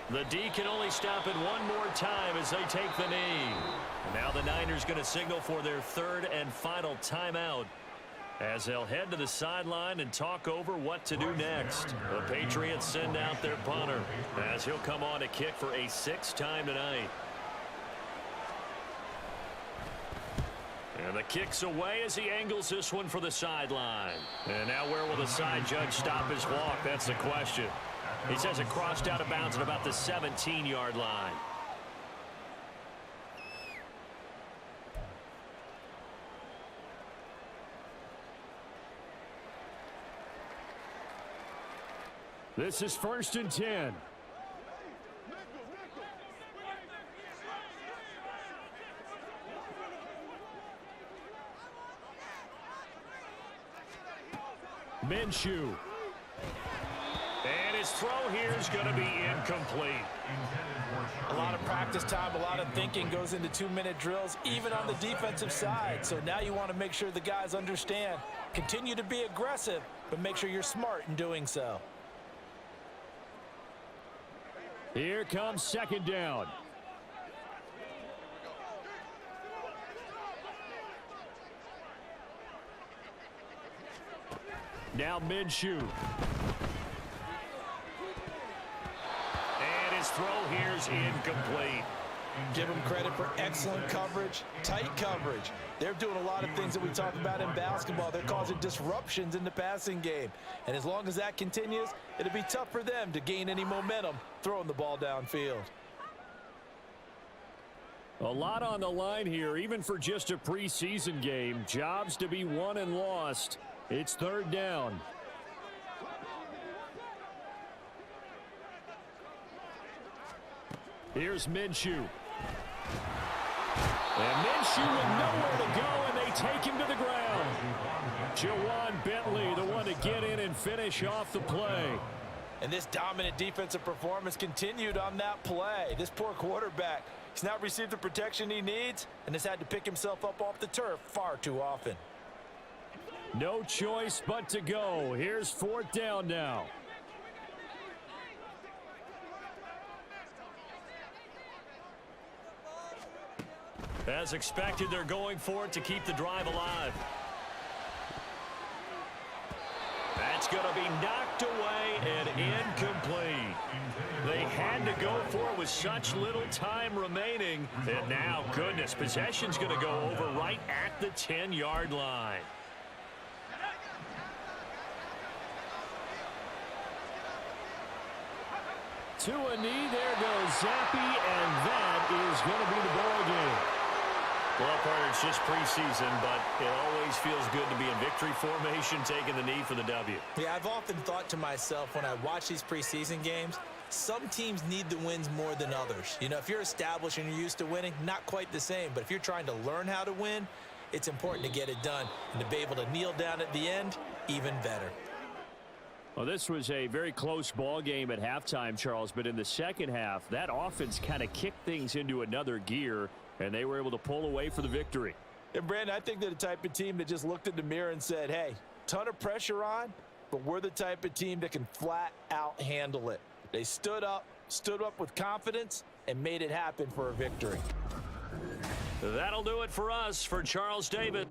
The D can only stop it one more time as they take the knee. Now the Niners going to signal for their third and final timeout as they'll head to the sideline and talk over what to do next. The Patriots send out their punter as he'll come on to kick for a sixth time tonight. And the kick's away as he angles this one for the sideline. And now where will the side judge stop his walk? That's the question. He says it crossed out of bounds at about the 17-yard line. This is 1st and 10. Minshew. And his throw here is going to be incomplete. A lot of practice time, a lot of thinking goes into 2-minute drills, even on the defensive side. So now you want to make sure the guys understand. Continue to be aggressive, but make sure you're smart in doing so. Here comes 2nd down. Now Minshew. And his throw here is incomplete. Give them credit for excellent coverage, tight coverage. They're doing a lot of things that we talk about in basketball. They're causing disruptions in the passing game. And as long as that continues, it'll be tough for them to gain any momentum throwing the ball downfield. A lot on the line here, even for just a preseason game. Jobs to be won and lost. It's 3rd down. Here's Minshew. And Minshew with nowhere to go, and they take him to the ground. Jawan Bentley, the one to get in and finish off the play. And this dominant defensive performance continued on that play. This poor quarterback, he's not received the protection he needs and has had to pick himself up off the turf far too often. No choice but to go. Here's 4th down now. As expected, they're going for it to keep the drive alive. That's going to be knocked away and incomplete. They had to go for it with such little time remaining. And now, goodness, possession's going to go over right at the 10-yard line. To a knee, there goes Zappi, and that is going to be the ball game. Well, partner, it's just preseason, but it always feels good to be in victory formation, taking the knee for the W. Yeah, I've often thought to myself when I watch these preseason games, some teams need the wins more than others. You know, if you're established and you're used to winning, not quite the same. But if you're trying to learn how to win, it's important to get it done. And to be able to kneel down at the end, even better. Well, this was a very close ball game at halftime, Charles, but in the second half, that offense kind of kicked things into another gear, and they were able to pull away for the victory. And, Brandon, I think they're the type of team that just looked in the mirror and said, hey, ton of pressure on, but we're the type of team that can flat out handle it. They stood up with confidence, and made it happen for a victory. That'll do it for us. For Charles David.